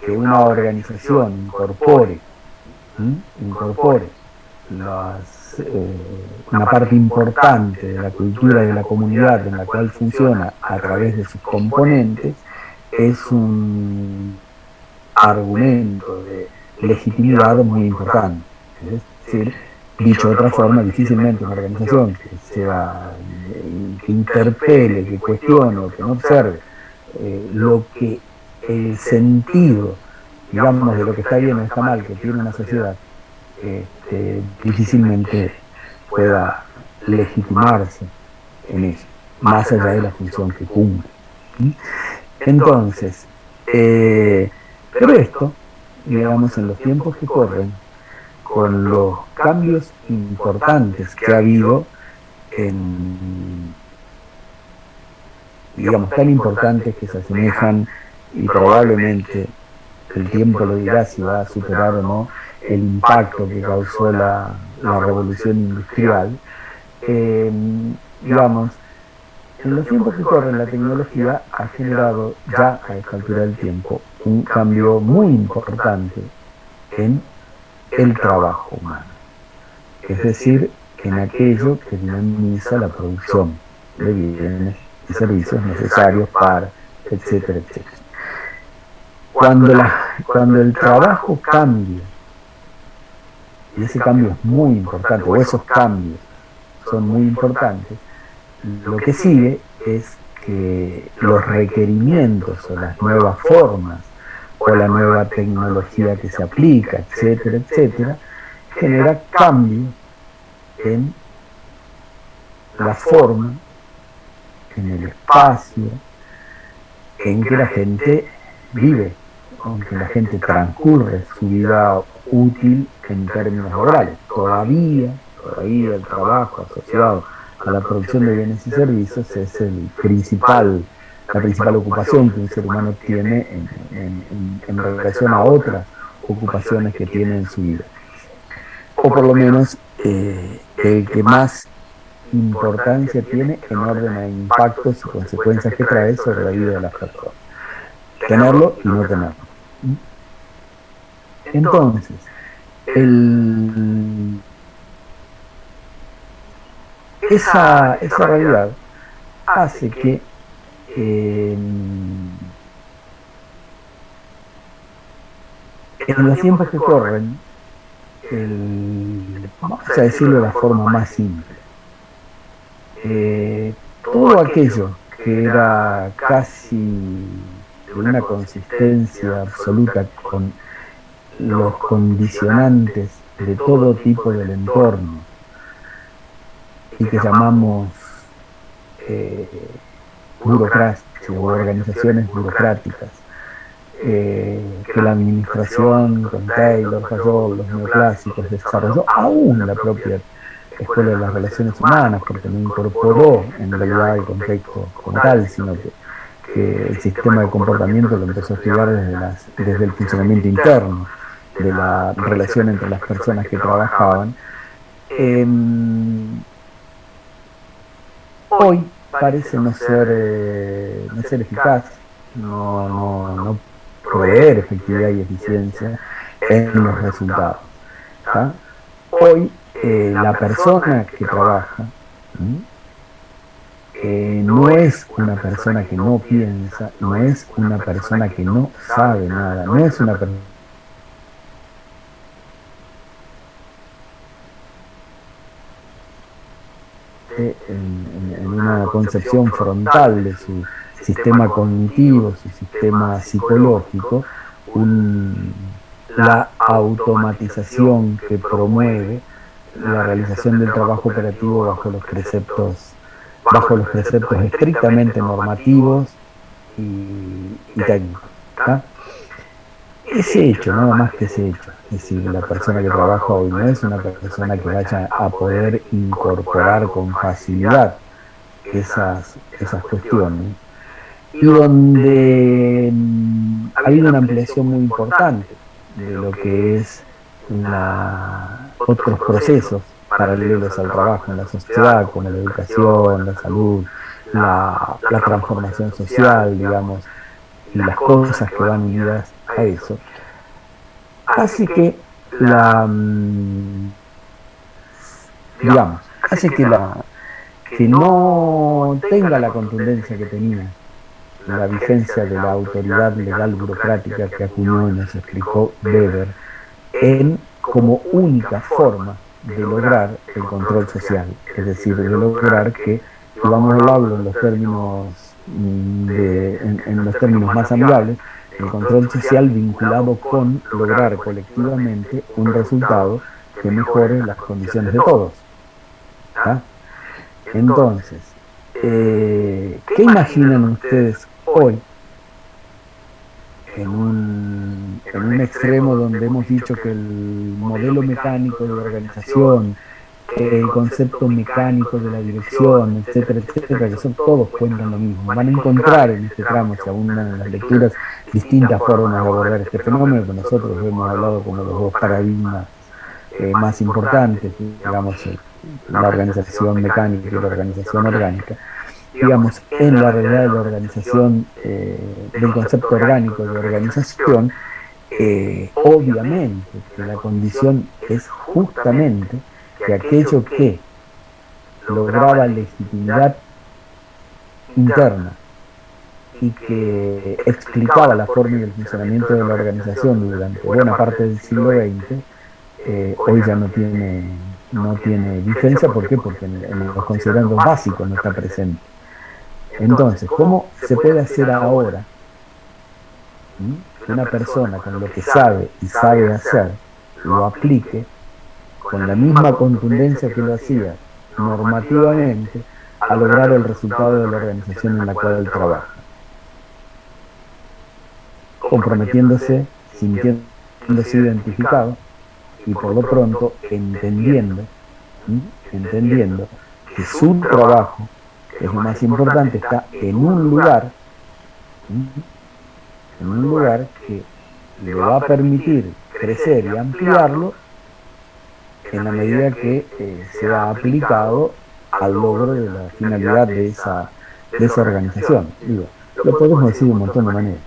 que una organización incorpore una parte importante de la cultura de la comunidad en la cual funciona a través de sus componentes, es un argumento de legitimidad muy importante. Es decir, dicho de otra forma, difícilmente una organización que interpele, que cuestione o que no observe lo que el sentido, digamos, de lo que está bien o está mal que tiene una sociedad, difícilmente pueda legitimarse en eso, más allá de la función que cumple. Entonces, pero esto, digamos, en los tiempos que corren, con los cambios importantes que ha habido digamos, tan importantes que se asemejan, y probablemente el tiempo lo dirá si va a superar o no el impacto que causó la revolución industrial, digamos, en los tiempos que corren la tecnología ha generado ya a esta altura del tiempo un cambio muy importante en el trabajo humano, es decir, en aquello que dinamiza la producción de bienes y servicios necesarios para, etcétera, etcétera. Cuando el trabajo cambia, y ese cambio es muy importante, o esos cambios son muy importantes, lo que sigue es que los requerimientos o las nuevas formas o la nueva tecnología que se aplica, etcétera, etcétera, genera cambios en la forma, en el espacio en que la gente vive, en que la gente transcurre su vida útil en términos laborales. Todavía el trabajo asociado a la producción de bienes y servicios es la principal ocupación que un ser humano tiene en relación a otras ocupaciones que tiene en su vida. O por lo menos el que más importancia tiene en orden a impactos y consecuencias que trae sobre la vida de las personas. Tenerlo y no tenerlo. Entonces, esa realidad hace que en los tiempos que corren, vamos a decirlo de la forma más simple, todo aquello que era casi de una consistencia absoluta con los condicionantes de todo tipo del entorno y que llamamos burocracia o organizaciones burocráticas, que la administración con Taylor, Fayol, los neoclásicos desarrolló, aún la propia Escuela de las Relaciones Humanas, porque no incorporó en realidad el contexto como tal, sino que el sistema de comportamiento lo empezó a estudiar desde el funcionamiento interno de la relación entre las personas que trabajaban. Hoy parece no ser eficaz, no proveer efectividad y eficiencia en los resultados. ¿Tá? Hoy la persona que trabaja no es una persona que no piensa, no es una persona que no sabe nada, no es una persona en una concepción frontal de su sistema cognitivo, su sistema psicológico, la automatización que promueve la realización del trabajo operativo bajo los preceptos estrictamente normativos y técnicos. ¿Tá? Ese hecho, nada más que ese hecho, es decir, la persona que trabaja hoy no es una persona que vaya a poder incorporar con facilidad esas cuestiones, y donde ha habido una ampliación muy importante de lo que es otros procesos paralelos al trabajo en la sociedad, como la educación, la salud, la transformación social, digamos, y las cosas que van unidas a eso, hace que digamos, hace que no tenga la contundencia que tenía la vigencia de la autoridad legal burocrática que acuñó y nos explicó Weber como única forma de lograr el control social, es decir, de lograr que, vamos a hablarlo en los términos más amigables, el control social vinculado con lograr colectivamente un resultado que mejore las condiciones de todos. ¿Ah? Entonces, ¿qué imaginan ustedes hoy en un extremo donde hemos dicho que el modelo mecánico de organización, el concepto mecánico de la dirección, etcétera, etcétera, que son todos cuentan lo mismo? Van a encontrar en este tramo, si abundan en las lecturas, distintas formas de abordar este fenómeno, que nosotros hemos hablado como los dos paradigmas más importantes, digamos, la organización mecánica y la organización orgánica. Digamos, en la realidad de la organización, del concepto orgánico de organización, obviamente que la condición es justamente que aquello que lograba legitimidad interna y que explicaba la forma y el funcionamiento de la organización durante buena parte del siglo XX, hoy ya no tiene vigencia. ¿Por qué? Porque en los considerandos básicos no está presente. Entonces, ¿cómo se puede hacer ahora que una persona con lo que sabe y sabe hacer lo aplique con la misma contundencia que lo hacía normativamente a lograr el resultado de la organización en la cual él trabaja? Comprometiéndose, sintiéndose identificado y por lo pronto entendiendo que su trabajo, que es lo más importante, está en un lugar que le va a permitir crecer y ampliarlo en la medida que sea aplicado al logro de la finalidad de esa organización. Digo, lo podemos decir de un montón de maneras.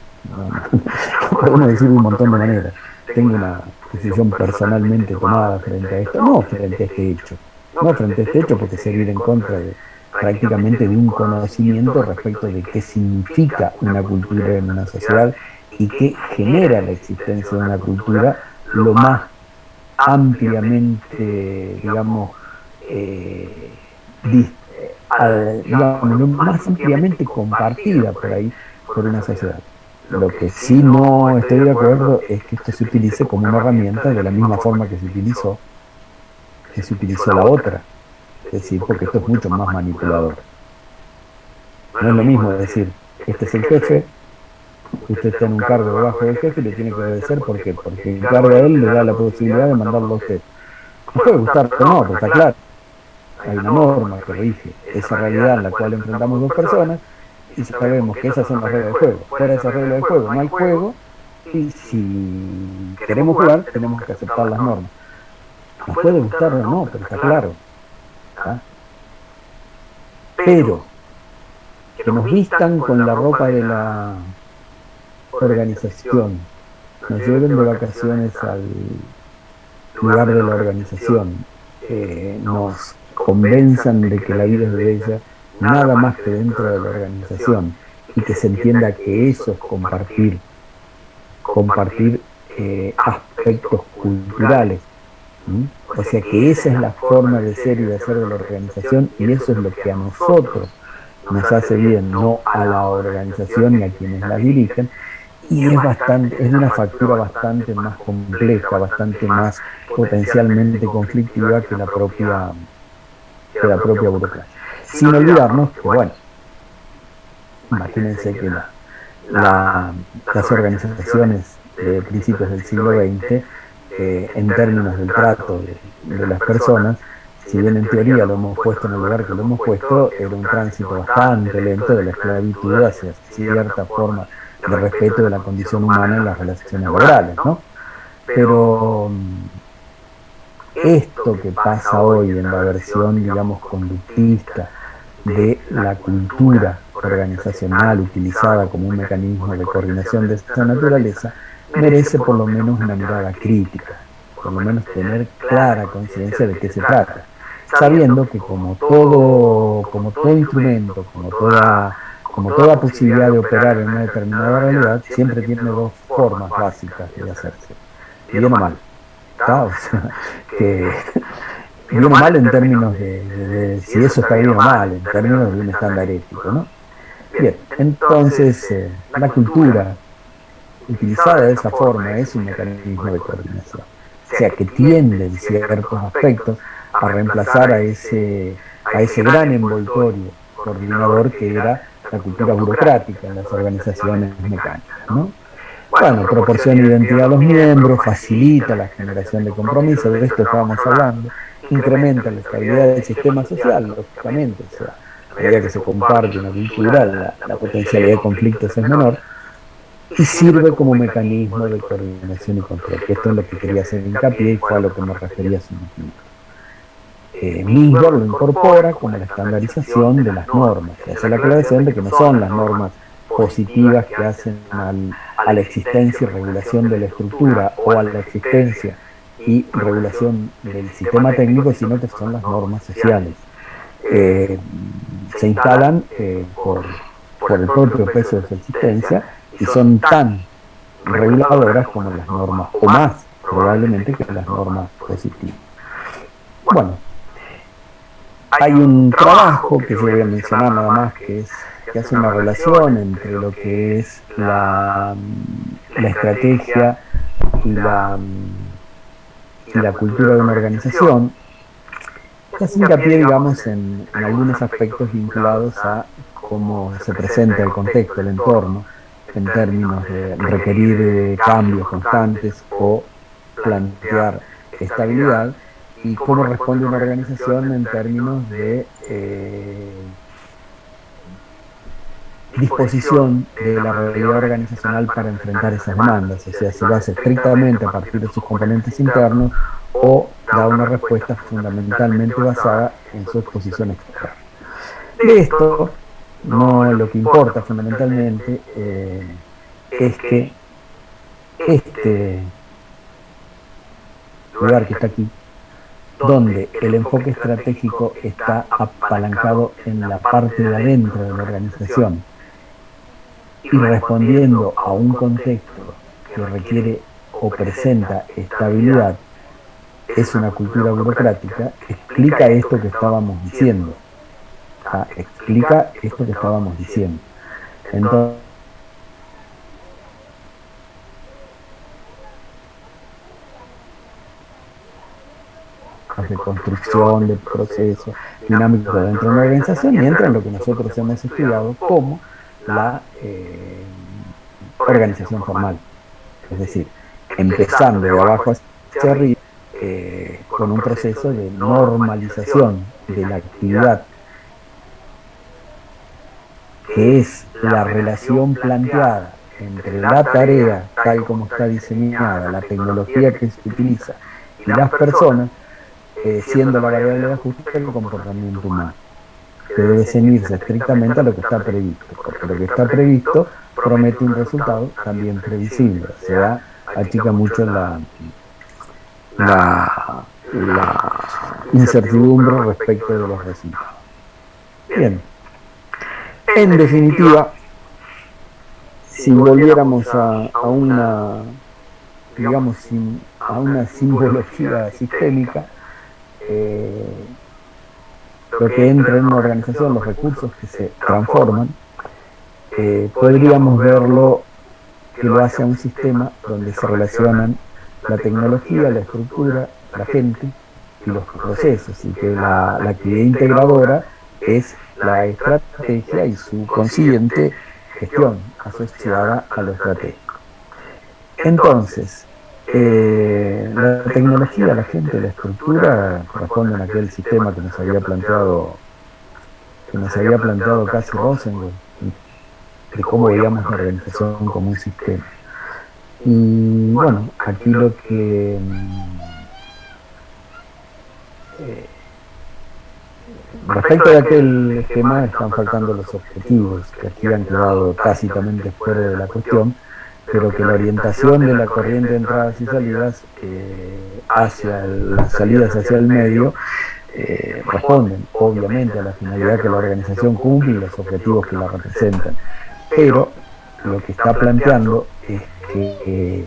Lo podemos decir de un montón de maneras. Tengo una decisión personalmente tomada frente a esto, no frente a este hecho, porque sería ir en contra de prácticamente de un conocimiento respecto de qué significa una cultura en una sociedad y qué genera la existencia de una cultura lo más ampliamente, digamos, lo más ampliamente compartida por ahí por una sociedad. Lo que sí no estoy de acuerdo es que esto se utilice como una herramienta de la misma forma que se utilizó la otra. Es decir, porque esto es mucho más manipulador. No es lo mismo decir, este es el jefe, usted está en un cargo debajo del jefe y le tiene que obedecer porque encarga a él, le da la posibilidad de mandarlo a usted. No puede gustar o no, pero está claro. Hay una norma que rige esa realidad en la cual enfrentamos dos personas y sabemos que esas son las reglas del juego. Fuera de esas reglas del juego no hay juego, y si queremos jugar tenemos que aceptar las normas. Nos puede gustar o no, pero está claro. ¿Ah? Pero que nos vistan con la ropa de la organización, nos lleven de vacaciones al lugar de la organización, nos convenzan de que la vida es bella nada más que dentro de la organización, y que se entienda que eso es compartir aspectos culturales. O sea que esa es la forma de ser y de hacer de la organización, y eso es lo que a nosotros nos hace bien, no a la organización y a quienes la dirigen, y es de una factura bastante más compleja, bastante más potencialmente conflictiva que la propia burocracia. Sin olvidarnos que, bueno, imagínense que las organizaciones de principios del siglo XX, en términos del trato de las personas, si bien en teoría lo hemos puesto en el lugar que lo hemos puesto, era un tránsito bastante lento de la esclavitud hacia cierta forma de respeto de la condición humana en las relaciones laborales, ¿no? Pero esto que pasa hoy en la versión, digamos, conductista de la cultura organizacional utilizada como un mecanismo de coordinación de esta naturaleza, merece por lo menos una mirada crítica, por lo menos tener clara conciencia de qué se trata, sabiendo que como todo instrumento, como toda posibilidad de operar en una determinada realidad, siempre tiene dos formas básicas de hacerse, bien o mal. ¿Está? O sea, que bien o mal en términos de si eso está bien o mal, en términos de un estándar ético, ¿no? Bien, entonces la cultura utilizada de esa forma es un mecanismo de coordinación, o sea que tiende en ciertos aspectos a reemplazar a ese gran envoltorio coordinador que era la cultura burocrática en las organizaciones mecánicas, ¿no? Bueno, proporciona identidad a los miembros, facilita la generación de compromiso, de esto estábamos hablando, incrementa la estabilidad del sistema social, lógicamente, o sea, a medida que se comparte una cultura, la potencialidad de conflictos es menor, y sirve como mecanismo de coordinación y control, que esto es lo que quería hacer hincapié y fue a lo que me refería hace un momento. Misberg lo incorpora como la estandarización de las normas, se hace la aclaración de que no son las normas positivas que hacen a la existencia y regulación de la estructura o a la existencia y regulación del sistema técnico, sino que son las normas sociales. Se instalan por el propio peso de su existencia y son tan reguladoras como las normas, o más probablemente que las normas positivas. Bueno, hay un trabajo que yo voy a mencionar nada más, que hace una relación entre lo que es la estrategia y la cultura de una organización, que hace hincapié, digamos, en algunos aspectos vinculados a cómo se presenta el contexto, el entorno, en términos de requerir cambios constantes o plantear estabilidad, y cómo responde una organización en términos de disposición de la realidad organizacional para enfrentar esas demandas, o sea, si lo hace estrictamente a partir de sus componentes internos o da una respuesta fundamentalmente basada en su exposición externa. De esto, no lo que importa fundamentalmente es que este lugar que está aquí, donde el enfoque estratégico está apalancado en la parte de adentro de la organización y respondiendo a un contexto que requiere o presenta estabilidad, es una cultura burocrática, explica esto que estábamos diciendo. Explica esto que estábamos diciendo. Entonces, de construcción, de proceso dinámico dentro de una organización, y entra en lo que nosotros hemos estudiado como la organización formal, es decir, empezando de abajo hacia arriba con un proceso de normalización de la actividad, que es la relación planteada entre la tarea tal como está diseñada, la tecnología que se utiliza y las personas, siendo la variable de ajuste el comportamiento humano, que debe ceñirse estrictamente a lo que está previsto, porque lo que está previsto promete un resultado también previsible, o sea, achica mucho la incertidumbre respecto de los resultados. Bien, en definitiva, si volviéramos a una, digamos, a una simbología sistémica, lo que entra en una organización, los recursos que se transforman, podríamos verlo que lo hace a un sistema donde se relacionan la tecnología, la estructura, la gente y los procesos, y que la actividad integradora es la estrategia y su consiguiente gestión asociada a lo estratégico. Entonces, la tecnología, la gente, la estructura corresponden a aquel sistema que nos había planteado casi Rosenberg, de cómo veíamos la organización como un sistema. Y bueno, aquí lo que respecto de aquel esquema están faltando los objetivos, que aquí han quedado tácitamente fuera de la cuestión, pero que la orientación de la corriente de entradas y salidas hacia las salidas hacia el medio responden obviamente a la finalidad que la organización cumple y los objetivos que la representan, pero lo que está planteando es que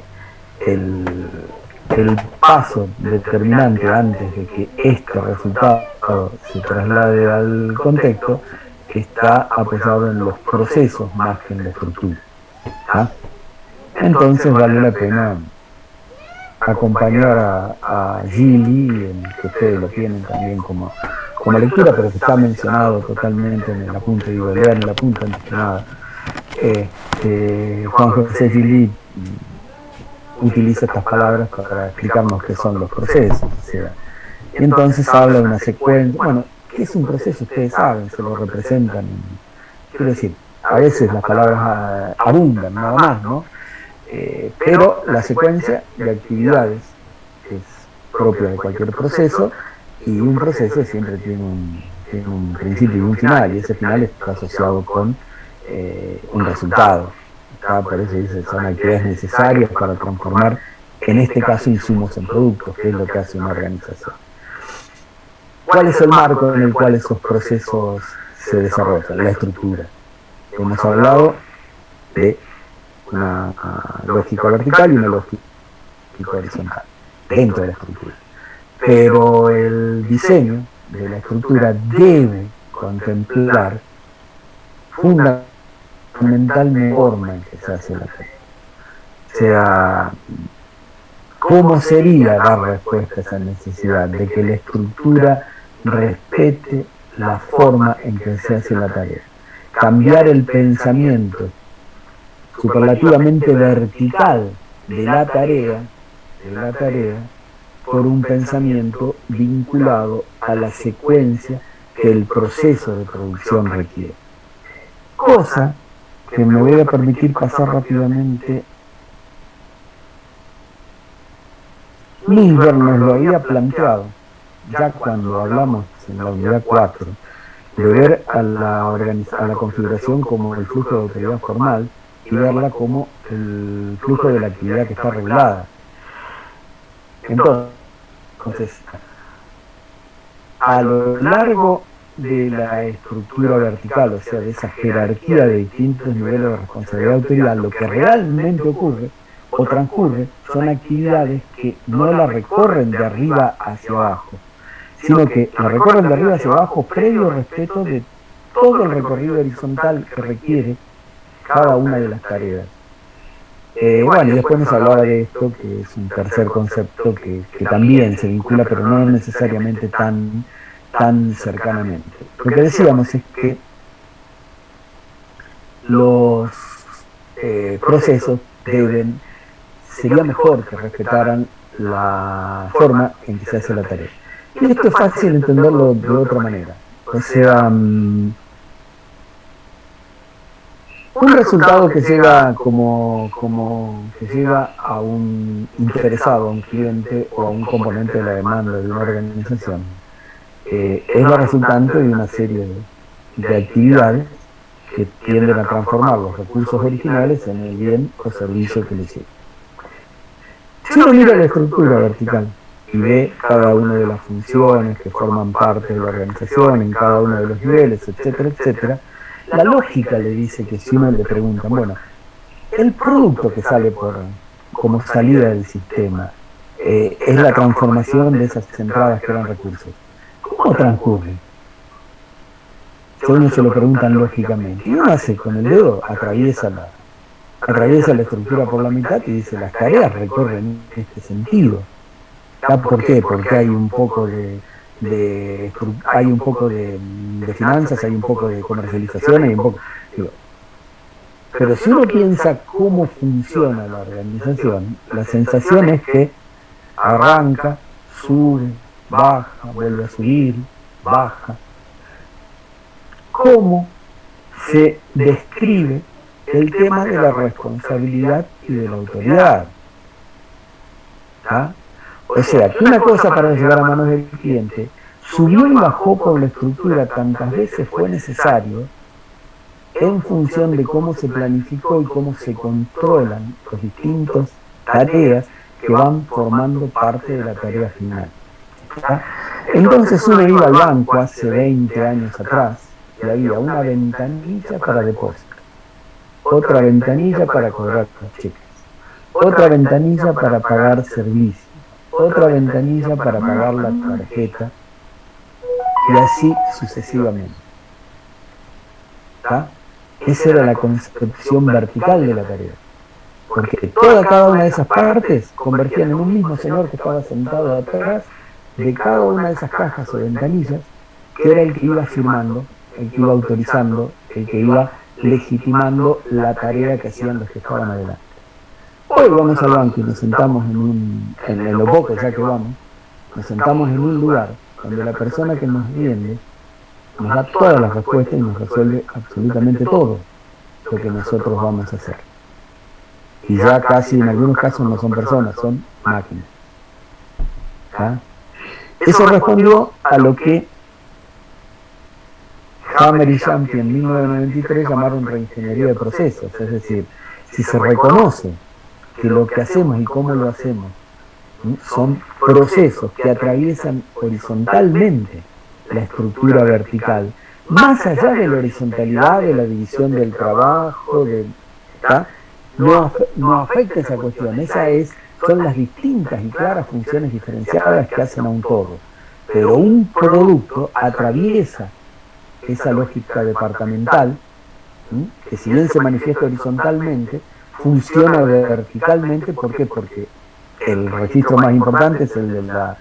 el paso determinante antes de que este resultado se traslade al contexto está apoyado en los procesos más que en la estructura. ¿Ah? Entonces vale la pena acompañar a Gili, que ustedes lo tienen también como lectura, pero que está mencionado totalmente en el apunte, lean el apunte antes que nada. Juan José Gili utiliza estas palabras para explicarnos qué son los procesos, o sea, y entonces habla de una secuencia. Bueno, ¿qué es un proceso? Ustedes saben, se lo representan. Quiero decir, a veces las palabras abundan, nada más, ¿no? Pero la secuencia de actividades es propia de cualquier proceso, y un proceso siempre tiene un principio y un final, y ese final está asociado con un resultado. Por eso dice, son actividades necesarias para transformar, en este caso, insumos en productos, que es lo que hace una organización. ¿Cuál es el marco en el cual esos procesos se desarrollan? La estructura. Hemos hablado de una lógica vertical y una lógica horizontal dentro de la estructura. Pero el diseño de la estructura debe contemplar fundamentalmente forma en que se hace la tarea. O sea, ¿cómo sería dar respuesta a esa necesidad de que la estructura respete la forma en que se hace la tarea? Cambiar el pensamiento superlativamente vertical de la tarea por un pensamiento vinculado a la secuencia que el proceso de producción requiere. Cosa que me voy a permitir pasar rápidamente. Milberg nos lo había planteado ya cuando hablamos en la unidad 4 de ver a la configuración como el flujo de autoridad formal y verla como el flujo de la actividad que está regulada. Entonces, a lo largo de la estructura vertical, o sea, de esa jerarquía de distintos niveles de responsabilidad de autoridad, lo que realmente ocurre o transcurre son actividades que no la recorren de arriba hacia abajo, sino que la recorren de arriba hacia abajo previo respeto de todo el recorrido horizontal que requiere cada una de las tareas. Bueno, y después nos hablaba de esto, que es un tercer concepto que también se vincula, pero no necesariamente tan cercanamente. Lo que decíamos es que los procesos sería mejor que respetaran la forma en que se hace la tarea. Y esto es fácil entenderlo de otra manera. O sea, un resultado que llega que llega a un interesado, a un cliente o a un componente de la demanda de una organización, es la resultante de una serie de actividades que tienden a transformar los recursos originales en el bien o servicio que les sirve. Si uno mira la estructura vertical y ve cada una de las funciones que forman parte de la organización en cada uno de los niveles, etcétera, etcétera, la lógica le dice que si uno le pregunta, bueno, el producto que sale como salida del sistema es la transformación de esas entradas que eran recursos. ¿Cómo transcurre? Si uno se lo preguntan lógicamente, y uno hace con el dedo, atraviesa atraviesa la estructura por la mitad y dice las tareas recorren este sentido. ¿Por qué? Porque hay un poco hay un poco de finanzas, hay un poco de comercialización, hay un poco. Digo, pero si uno piensa cómo funciona la organización, la sensación es que arranca, sube, baja, vuelve a subir, baja. ¿Cómo se describe el tema de la responsabilidad y de la autoridad? ¿Ah? O sea, que una cosa para llegar a manos del cliente subió y bajó por la estructura tantas veces fue necesario en función de cómo se planificó y cómo se controlan las distintas tareas que van formando parte de la tarea final. ¿Ah? Entonces uno iba al banco hace 20 años atrás y había una ventanilla para depósito, otra ventanilla para cobrar los cheques, otra ventanilla para pagar servicios, otra ventanilla para pagar la tarjeta y así sucesivamente. ¿Ah? Esa era la concepción vertical de la tarea, porque cada una de esas partes convertían en un mismo señor que estaba sentado atrás de cada una de esas cajas o ventanillas, que era el que iba firmando, el que iba autorizando, el que iba legitimando la tarea que hacían los que estaban adelante. Hoy vamos al banco y nos sentamos en lo poco ya que vamos, nos sentamos en un lugar donde la persona que nos atiende nos da todas las respuestas y nos resuelve absolutamente todo lo que nosotros vamos a hacer. Y ya casi en algunos casos no son personas, son máquinas. ¿Ah? Eso respondió a lo que Hammer y Champion en 1993 llamaron reingeniería de procesos, es decir, si se reconoce que lo que hacemos y cómo lo hacemos son procesos que atraviesan horizontalmente la estructura vertical, más allá de la horizontalidad, de la división del trabajo, no afecta esa cuestión, son las distintas y claras funciones diferenciadas que hacen a un todo. Pero un producto atraviesa esa lógica departamental, que si bien se manifiesta horizontalmente, funciona verticalmente. ¿Por qué? Porque el registro más importante es el de la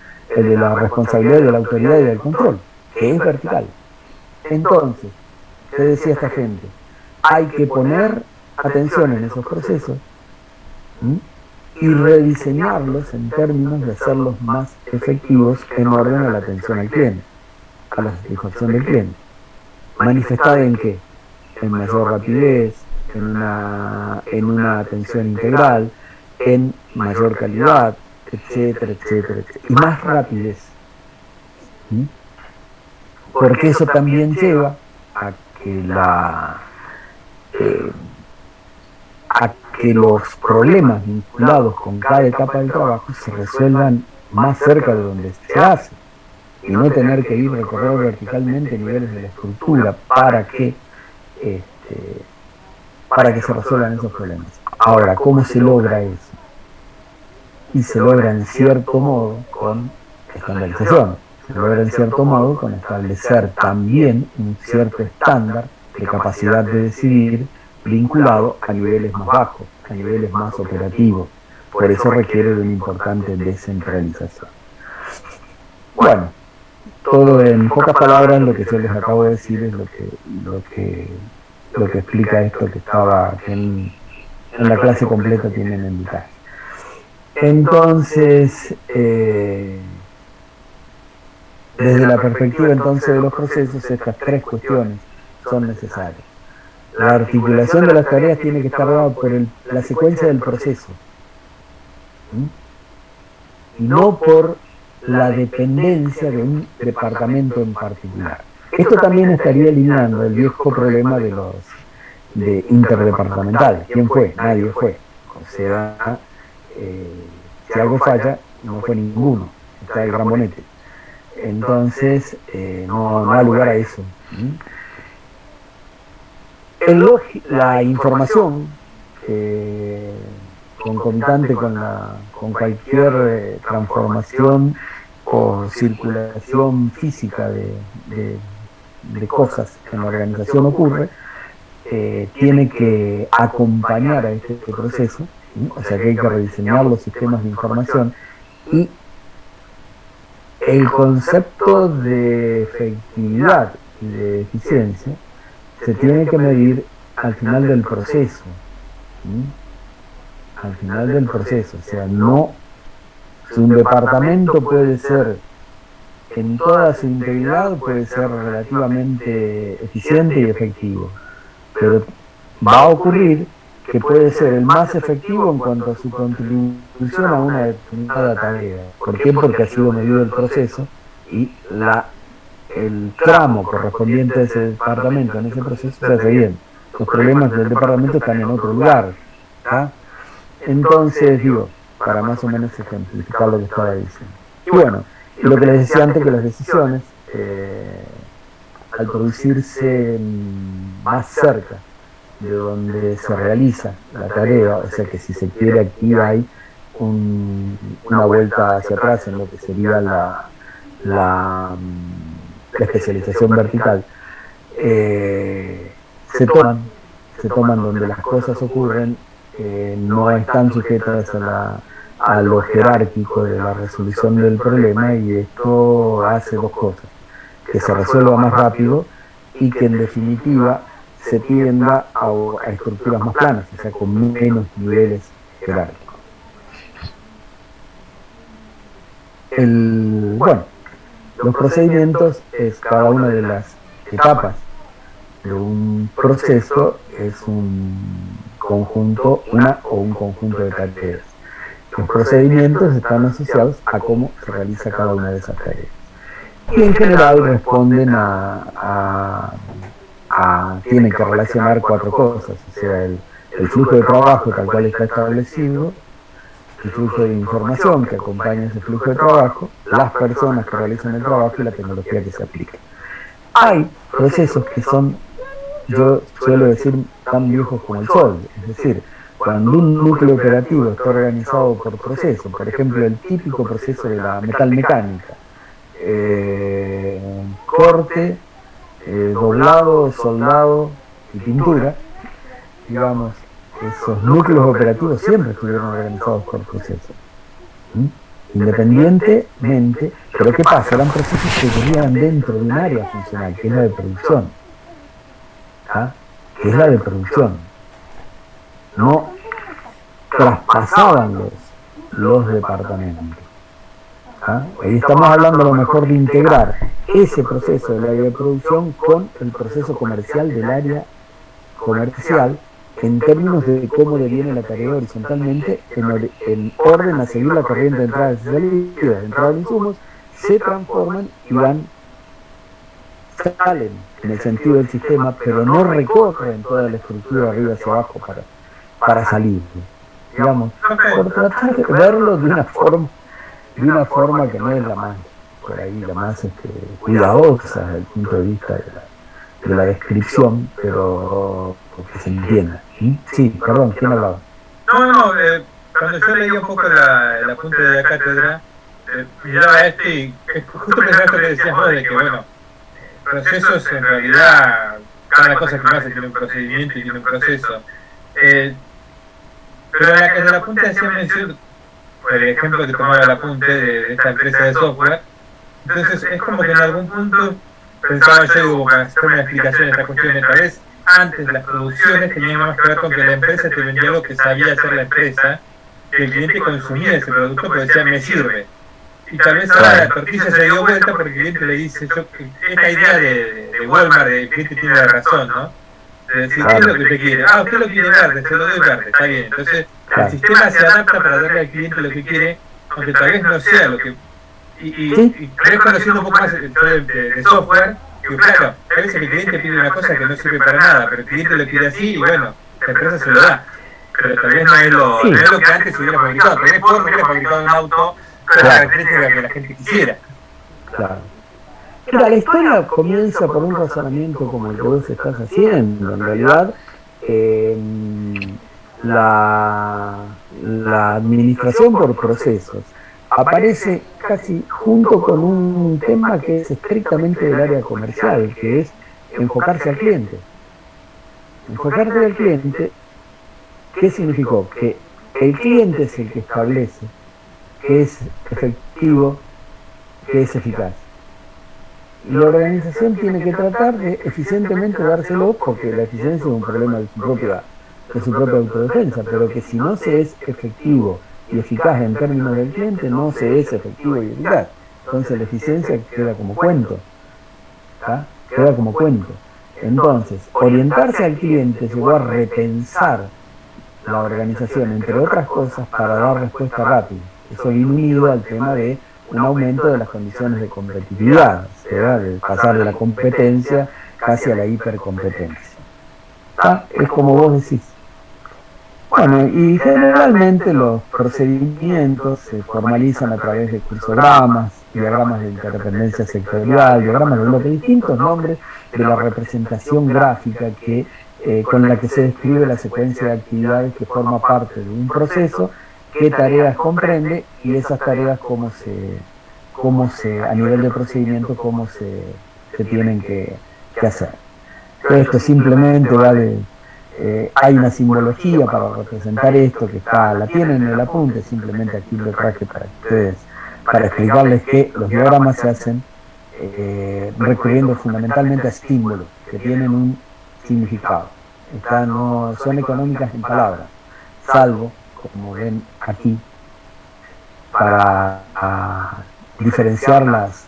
responsabilidad, de la autoridad y del control, que es vertical. Entonces, ¿qué decía esta gente? Hay que poner atención en esos procesos y rediseñarlos en términos de hacerlos más efectivos en orden a la atención al cliente, a la satisfacción del cliente. ¿Manifestada en qué? En mayor rapidez, en una atención integral, en mayor calidad, etcétera, etcétera, etcétera. Y más rapidez. Porque eso también lleva a que los problemas vinculados con cada etapa del trabajo se resuelvan más cerca de donde se hace y no tener que recorrer verticalmente niveles de la estructura para que se resuelvan esos problemas. Ahora, ¿cómo se logra eso? Y se logra en cierto modo con estandarización, se logra en cierto modo con establecer también un cierto estándar de capacidad de decidir vinculado a niveles más bajos, a niveles más operativos. Por eso requiere de una importante descentralización. Bueno, todo en pocas palabras lo que yo les acabo de decir es lo que explica esto que estaba en la clase completa tienen en detalle. Entonces, desde la perspectiva entonces de los procesos, estas tres cuestiones son necesarias. La articulación de las tareas tiene que estar dada por la secuencia del proceso, y no por la dependencia de un departamento en particular. Esto también estaría eliminando el viejo problema de interdepartamentales. ¿Quién fue? Nadie fue. O sea, si algo falla, no fue ninguno. Está el gran bonete. Entonces, no da lugar a eso. La información concomitante con cualquier transformación o circulación física de cosas en la organización ocurre, tiene que acompañar a este proceso, o sea que hay que rediseñar los sistemas de información, y el concepto de efectividad y de eficiencia se tiene que medir al final del proceso, al final del proceso, o sea, no, si un departamento puede ser en toda su integridad, puede ser relativamente eficiente y efectivo, pero va a ocurrir que puede ser el más efectivo en cuanto a su contribución a una determinada tarea. ¿Por qué? Porque ha sido medido el proceso y el tramo correspondiente a ese departamento en ese proceso se hace bien. Los problemas del departamento están en otro lugar. ¿Tá? Entonces, digo, para más o menos ejemplificar lo que estaba diciendo. Y bueno, lo que les decía antes, que las decisiones, al producirse más cerca de donde se realiza la tarea, o sea que si se quiere aquí hay una vuelta hacia atrás en lo que sería la especialización vertical, se toman donde las cosas ocurren, no están sujetas a lo jerárquico de la resolución del problema, y esto hace dos cosas: que se resuelva más rápido y que en definitiva se tienda a estructuras más planas, o sea, con menos niveles jerárquicos. Bueno, los procedimientos es cada una de las etapas de un proceso, es un conjunto de tareas. Los procedimientos están asociados a cómo se realiza cada una de esas tareas. Y en general responden tienen que relacionar cuatro cosas, o sea, el flujo de trabajo tal cual está establecido, el flujo de información que acompaña ese flujo de trabajo, las personas que realizan el trabajo y la tecnología que se aplica. Hay procesos que son, yo suelo decir, tan viejos como el sol, es decir, cuando un núcleo operativo está organizado por procesos, por ejemplo, el típico proceso de la metalmecánica, corte, doblado, soldado y pintura, digamos, esos núcleos operativos siempre estuvieron organizados por procesos, independientemente. Pero ¿qué pasa? Eran procesos que vivían dentro de un área funcional, que es la de producción, que es la de producción. No traspasaban los departamentos. Ahí estamos hablando a lo mejor de integrar ese proceso del área de producción con el proceso comercial del área comercial, en términos de cómo deviene la tarea horizontalmente, en orden a seguir la corriente de entradas y salidas. De entrada de insumos se transforman y salen en el sentido del sistema, pero no recorren toda la estructura de arriba hacia abajo para salir. Digamos, por tratar de verlo de una forma que no es la más, por ahí, la más cuidadosa desde el punto de vista de la descripción, pero que se entienda. Sí, perdón, ¿quién hablaba? No, cuando yo leía un poco el apunte de la cátedra, miraba y justo pensaba esto que decías vos, de que, bueno, procesos en realidad, cada cosa que hace tiene un procedimiento y tiene un proceso. Pero en el apunte hacía mención, por el ejemplo que tomaba el apunte de esta empresa de software. Entonces es como que en algún punto pensaba yo, digo, para hacer una explicación de esta cuestión, tal vez antes las producciones tenían más que ver con que la empresa te vendía algo que sabía hacer la empresa, que el cliente consumía ese producto porque decía, me sirve. Y tal vez ahora la tortilla se dio vuelta porque el cliente le dice, esta idea de Walmart, el cliente tiene la razón, ¿no? De decir, ¿qué es lo que usted quiere? Usted lo quiere verde, se lo doy verde, está bien. Entonces el sistema se adapta para darle al cliente lo que quiere, aunque tal vez no sea lo que... Y tal vez conociendo un poco más de software, que claro, a veces el cliente pide una cosa que no sirve para nada, pero el cliente lo quiere así y bueno, la empresa se lo da. Pero tal vez no es lo que antes se hubiera fabricado. Tal vez Ford hubiera fabricado un auto con la característica que la gente quisiera. Claro. Mira, la historia comienza por un razonamiento como el que vos estás haciendo. En realidad, la administración por procesos aparece casi junto con un tema que es estrictamente del área comercial, que es enfocarse al cliente. Enfocarte al cliente, ¿qué significó? Que el cliente es el que establece qué es efectivo, qué es eficaz. Y la organización tiene que tratar de eficientemente dárselo, porque la eficiencia es un problema de su propia autodefensa, pero que si no se es efectivo y eficaz en términos del cliente, no se es efectivo y eficaz. Entonces la eficiencia queda como cuento, ¿tá? Queda como cuento. Entonces, orientarse al cliente llevó a repensar la organización, entre otras cosas, para dar respuesta rápida. Eso vino unido al tema de un aumento de las condiciones de competitividad, o sea, de pasar de la competencia casi a la hipercompetencia. ¿Ah? Es como vos decís. Bueno, y generalmente los procedimientos se formalizan a través de cursogramas, diagramas de interdependencia sectorial, diagramas de bloque, distintos nombres de la representación gráfica con la que se describe la secuencia de actividades que forma parte de un proceso, qué tareas comprende y esas tareas a nivel de procedimiento, se tienen que hacer. Esto simplemente vale. Hay una simbología para representar esto que la tienen en el apunte, simplemente aquí lo traje para ustedes, para explicarles que los diagramas se hacen recurriendo fundamentalmente a símbolos que tienen un significado. No son económicas en palabras, salvo, como ven aquí, para diferenciar las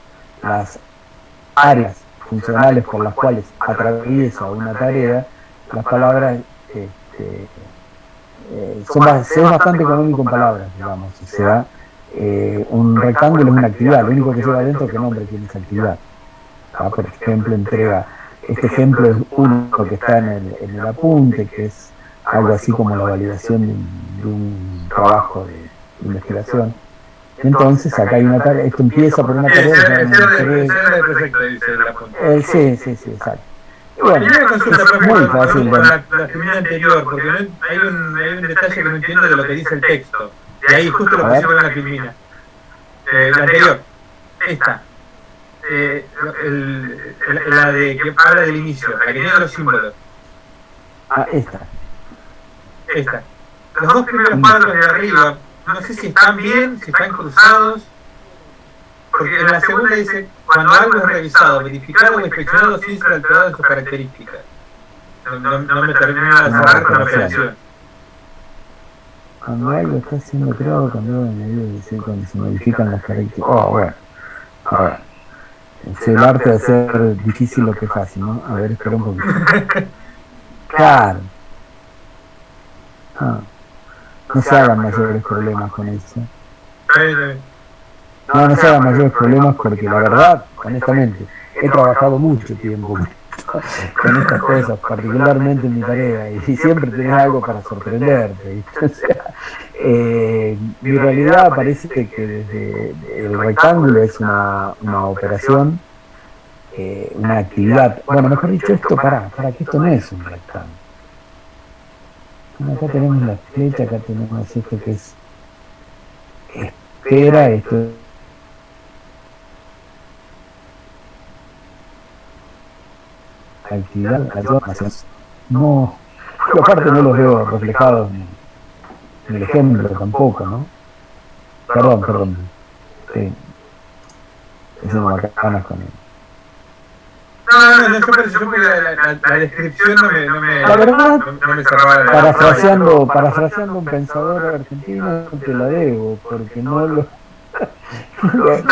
áreas funcionales por las cuales atraviesa una tarea. Las palabras se es bastante económico en palabras, digamos. O sea, un rectángulo es una actividad, lo único que lleva adentro es qué nombre tiene esa actividad. Por ejemplo, este ejemplo es uno que está en el apunte, que es algo así como la validación de un trabajo de investigación. Entonces, acá hay una tarea, esto empieza por una tarea. Sí, exacto. Bueno, una consulta, muy fácil. La actividad anterior, porque hay un detalle que no entiendo de lo que dice el texto. Y ahí justo lo pusimos en la filmina. La anterior, esta. La de que habla del inicio, la que tiene los símbolos. Esta. Los dos primeros cuadros de arriba, no sé si están bien, si están cruzados. Porque en la segunda dice, cuando algo es revisado, verificado o inspeccionado sin ser alterado en sus características. No me termina de cerrar con la operación. Cuando algo está siendo creado, cambiado en medida de decir cuando se modifican las características. Bueno. A ver. Es el arte de hacer difícil lo que es fácil, ¿no? A ver, espera un poquito. Claro. No se hagan mayores problemas con eso. No se hagan mayores problemas porque la verdad, honestamente, he trabajado mucho tiempo con estas cosas, particularmente en mi tarea, y siempre tenés algo para sorprenderte. O sea, mi realidad parece que desde el rectángulo es una operación, una actividad. Bueno, mejor dicho, esto para que esto no es un rectángulo. Acá tenemos la flecha, acá tenemos esto que es espera, esto actividad, no, pero aparte no los veo reflejados en el ejemplo tampoco, ¿no? Perdón. Sí. Hicimos macanas con él. No, yo porque la descripción no me cerraba. Parafraseando un pensador argentino, te la debo, porque no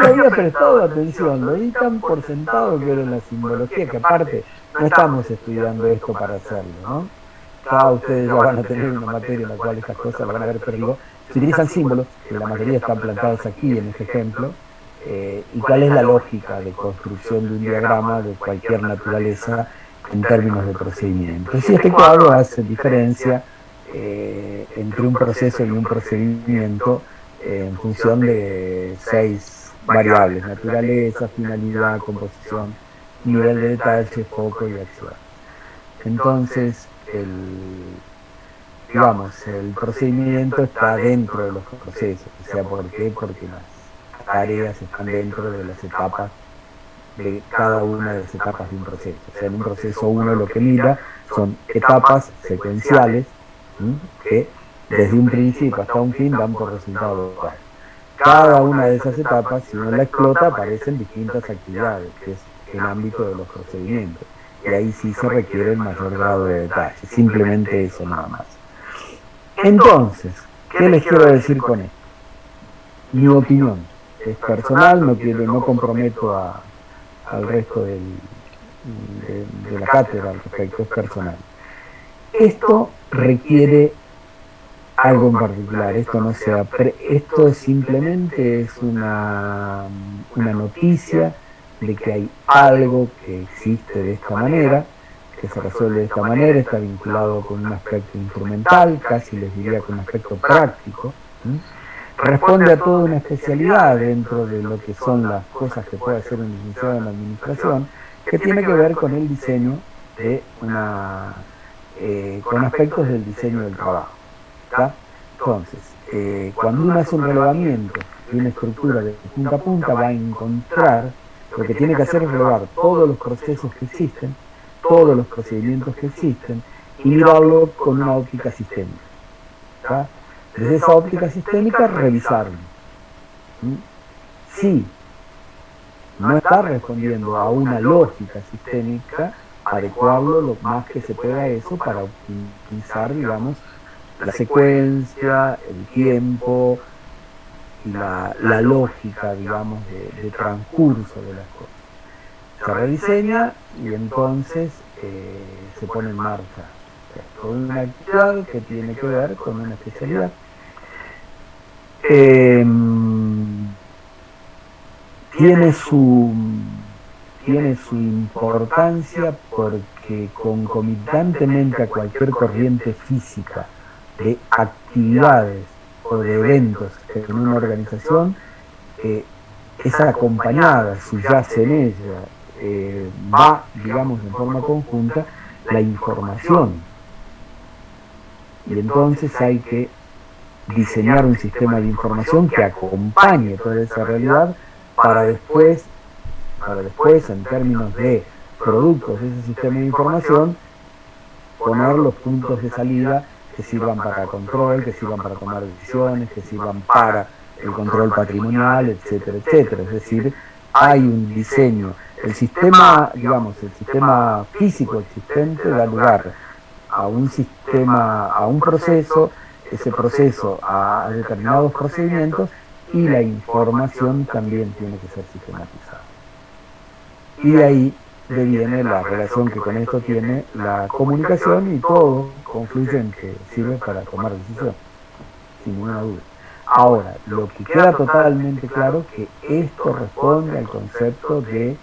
había prestado atención, lo di tan por sentado que era la simbología, que aparte no estamos estudiando esto para hacerlo, ¿no? Ya ustedes ya van a tener una materia en la cual estas cosas la van a ver, pero digo, se utilizan símbolos, que la mayoría están plantados aquí en este ejemplo, y cuál es la lógica de construcción de un diagrama de cualquier naturaleza en términos de procedimiento. Si este cuadro hace diferencia entre un proceso y un procedimiento en función de 6 variables: naturaleza, finalidad, composición, nivel de detalle, foco y acción. Entonces, el procedimiento está dentro de los procesos. O sea, ¿por qué? Porque las tareas están dentro de las etapas de cada una de las etapas de un proceso. O sea, en un proceso uno lo que mira son etapas secuenciales, ¿sí?, que desde un principio hasta un fin dan por resultado igual. Cada una de esas etapas, si uno la explota, aparecen distintas actividades, que es el ámbito de los procedimientos. Y ahí sí se requiere el mayor grado de detalle, simplemente eso nada más. Entonces, ¿qué les quiero decir con esto? Mi opinión es personal, no comprometo al resto de la cátedra al respecto, es personal. Esto requiere algo en particular, esto simplemente es una noticia de que hay algo que existe de esta manera, que se resuelve de esta manera, está vinculado con un aspecto instrumental, casi les diría con un aspecto práctico, ¿sí? Responde a toda una especialidad dentro de lo que son las cosas que puede hacer un licenciado en la administración, que tiene que ver con el diseño de con aspectos del diseño del trabajo. ¿Está? Entonces, cuando uno hace un relevamiento de una estructura de punta a punta, va a encontrar, lo que tiene que hacer es relevar todos los procesos que existen, todos los procedimientos que existen, y mirarlo con una óptica sistémica. ¿Está? Desde esa óptica sistémica, revisarlo. Si no está respondiendo a una lógica sistémica, adecuarlo lo más que se pueda a eso para optimizar, digamos, la secuencia, el tiempo y la lógica, digamos, de transcurso de las cosas. Se rediseña y entonces se pone en marcha toda una actividad que tiene que ver con una especialidad. Tiene su importancia porque concomitantemente a cualquier corriente física de actividades o de eventos en una organización, es acompañada, subyace en ella, va, digamos, en forma conjunta, la información. Y entonces hay que diseñar un sistema de información que acompañe toda esa realidad para después, en términos de productos de ese sistema de información, poner los puntos de salida que sirvan para control, que sirvan para tomar decisiones, que sirvan para el control patrimonial, etcétera, etcétera. Es decir, hay un diseño. El sistema, digamos, el sistema físico existente da lugar a un sistema, a un proceso, ese proceso a determinados procedimientos, y la información también tiene que ser sistematizada. Y de ahí deviene la relación que con esto tiene la comunicación, y todo confluye en que sirve para tomar decisiones, sin ninguna duda. Ahora, lo que queda totalmente claro es que esto responde al concepto de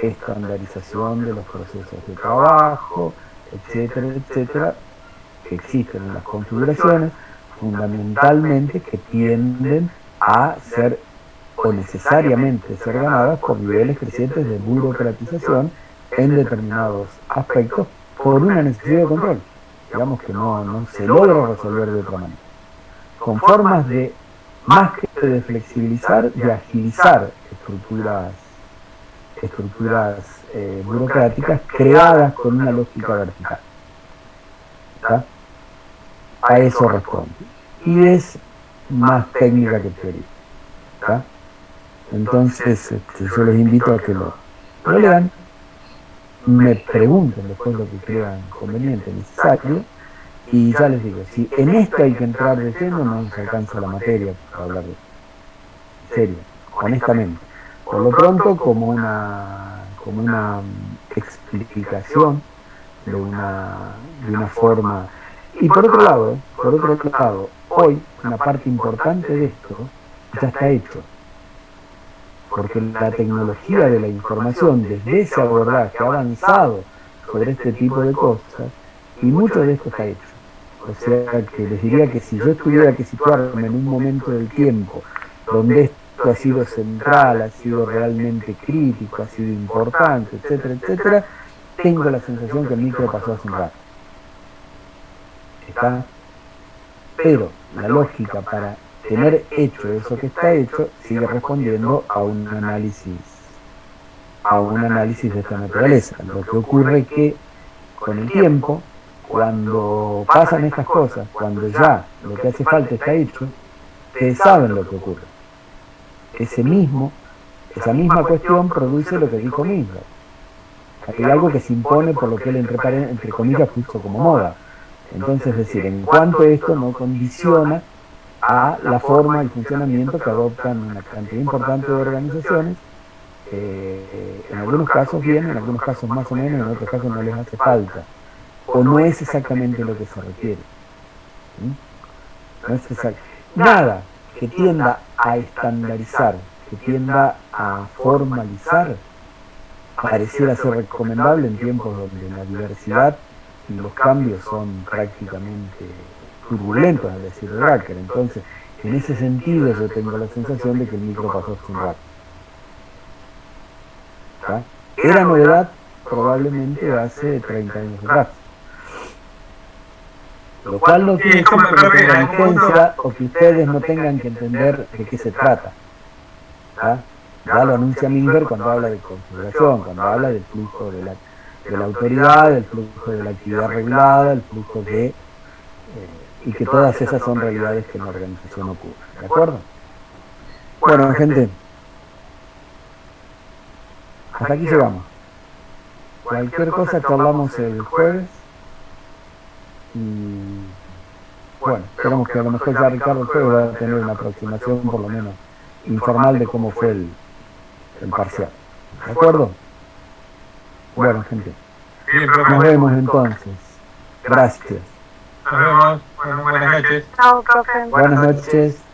estandarización de los procesos de trabajo, etcétera, etcétera, que existen en las configuraciones, fundamentalmente que tienden a ser o necesariamente ser ganadas por niveles crecientes de burocratización en determinados aspectos por una necesidad de control, digamos, que no se logra resolver de otra manera, con formas de, más que de flexibilizar, de agilizar estructuras burocráticas creadas con una lógica vertical. ¿Está? A eso responde. Y es más técnica que teoría. ¿Está? Entonces, yo les invito a que lo lean, me pregunten después lo que crean conveniente, necesario, y ya les digo, si en esto hay que entrar de lleno, no nos alcanza la materia para hablar de esto. En serio, honestamente. Por lo pronto, como una explicación de una forma. Y por otro lado, hoy una parte importante de esto ya está hecho, porque la tecnología de la información, desde ese abordaje, ha avanzado sobre este tipo de cosas, y mucho de esto está hecho. O sea que les diría que si yo tuviera que situarme en un momento del tiempo donde esto ha sido central, ha sido realmente crítico, ha sido importante, etcétera, etcétera, tengo la sensación que el micro pasó hace un rato. ¿Está? Pero la lógica para tener hecho eso que está hecho sigue respondiendo a un análisis a un análisis de esta naturaleza. Lo que ocurre es que con el tiempo, cuando pasan estas cosas, cuando ya lo que hace falta está hecho, ustedes saben lo que ocurre. Esa misma cuestión produce lo que dijo Milner. Hay algo que se impone por lo que él, entre comillas, puso como moda. Entonces, es decir, en cuanto esto no condiciona a la forma y funcionamiento que adoptan una cantidad importante de organizaciones, en algunos casos bien, en algunos casos más o menos, en otros casos no les hace falta, o no es exactamente lo que se requiere. No es nada que tienda a estandarizar, que tienda a formalizar, pareciera ser recomendable en tiempos donde la diversidad y los cambios son prácticamente turbulentos, al decir Drucker. Entonces, en ese sentido yo tengo la sensación de que el micro pasó sin rato. Era novedad probablemente hace 30 años atrás. Lo cual no tiene que tenga vigencia o que ustedes no tengan que entender de qué se trata. Ya lo anuncia Milner cuando habla de configuración, cuando habla del flujo de la autoridad, del flujo de la actividad regulada, el flujo de... y que todas esas son realidades que en la organización ocurren. ¿De acuerdo? Bueno, gente, hasta aquí llegamos. Cualquier cosa charlamos el jueves. Y bueno, esperamos que a lo mejor ya Ricardo el jueves va a tener una aproximación por lo menos informal de cómo fue el parcial. ¿De acuerdo? Bueno, gente, nos vemos entonces. Gracias. Nos vemos. Buenas noches. Chao, profe. Buenas noches.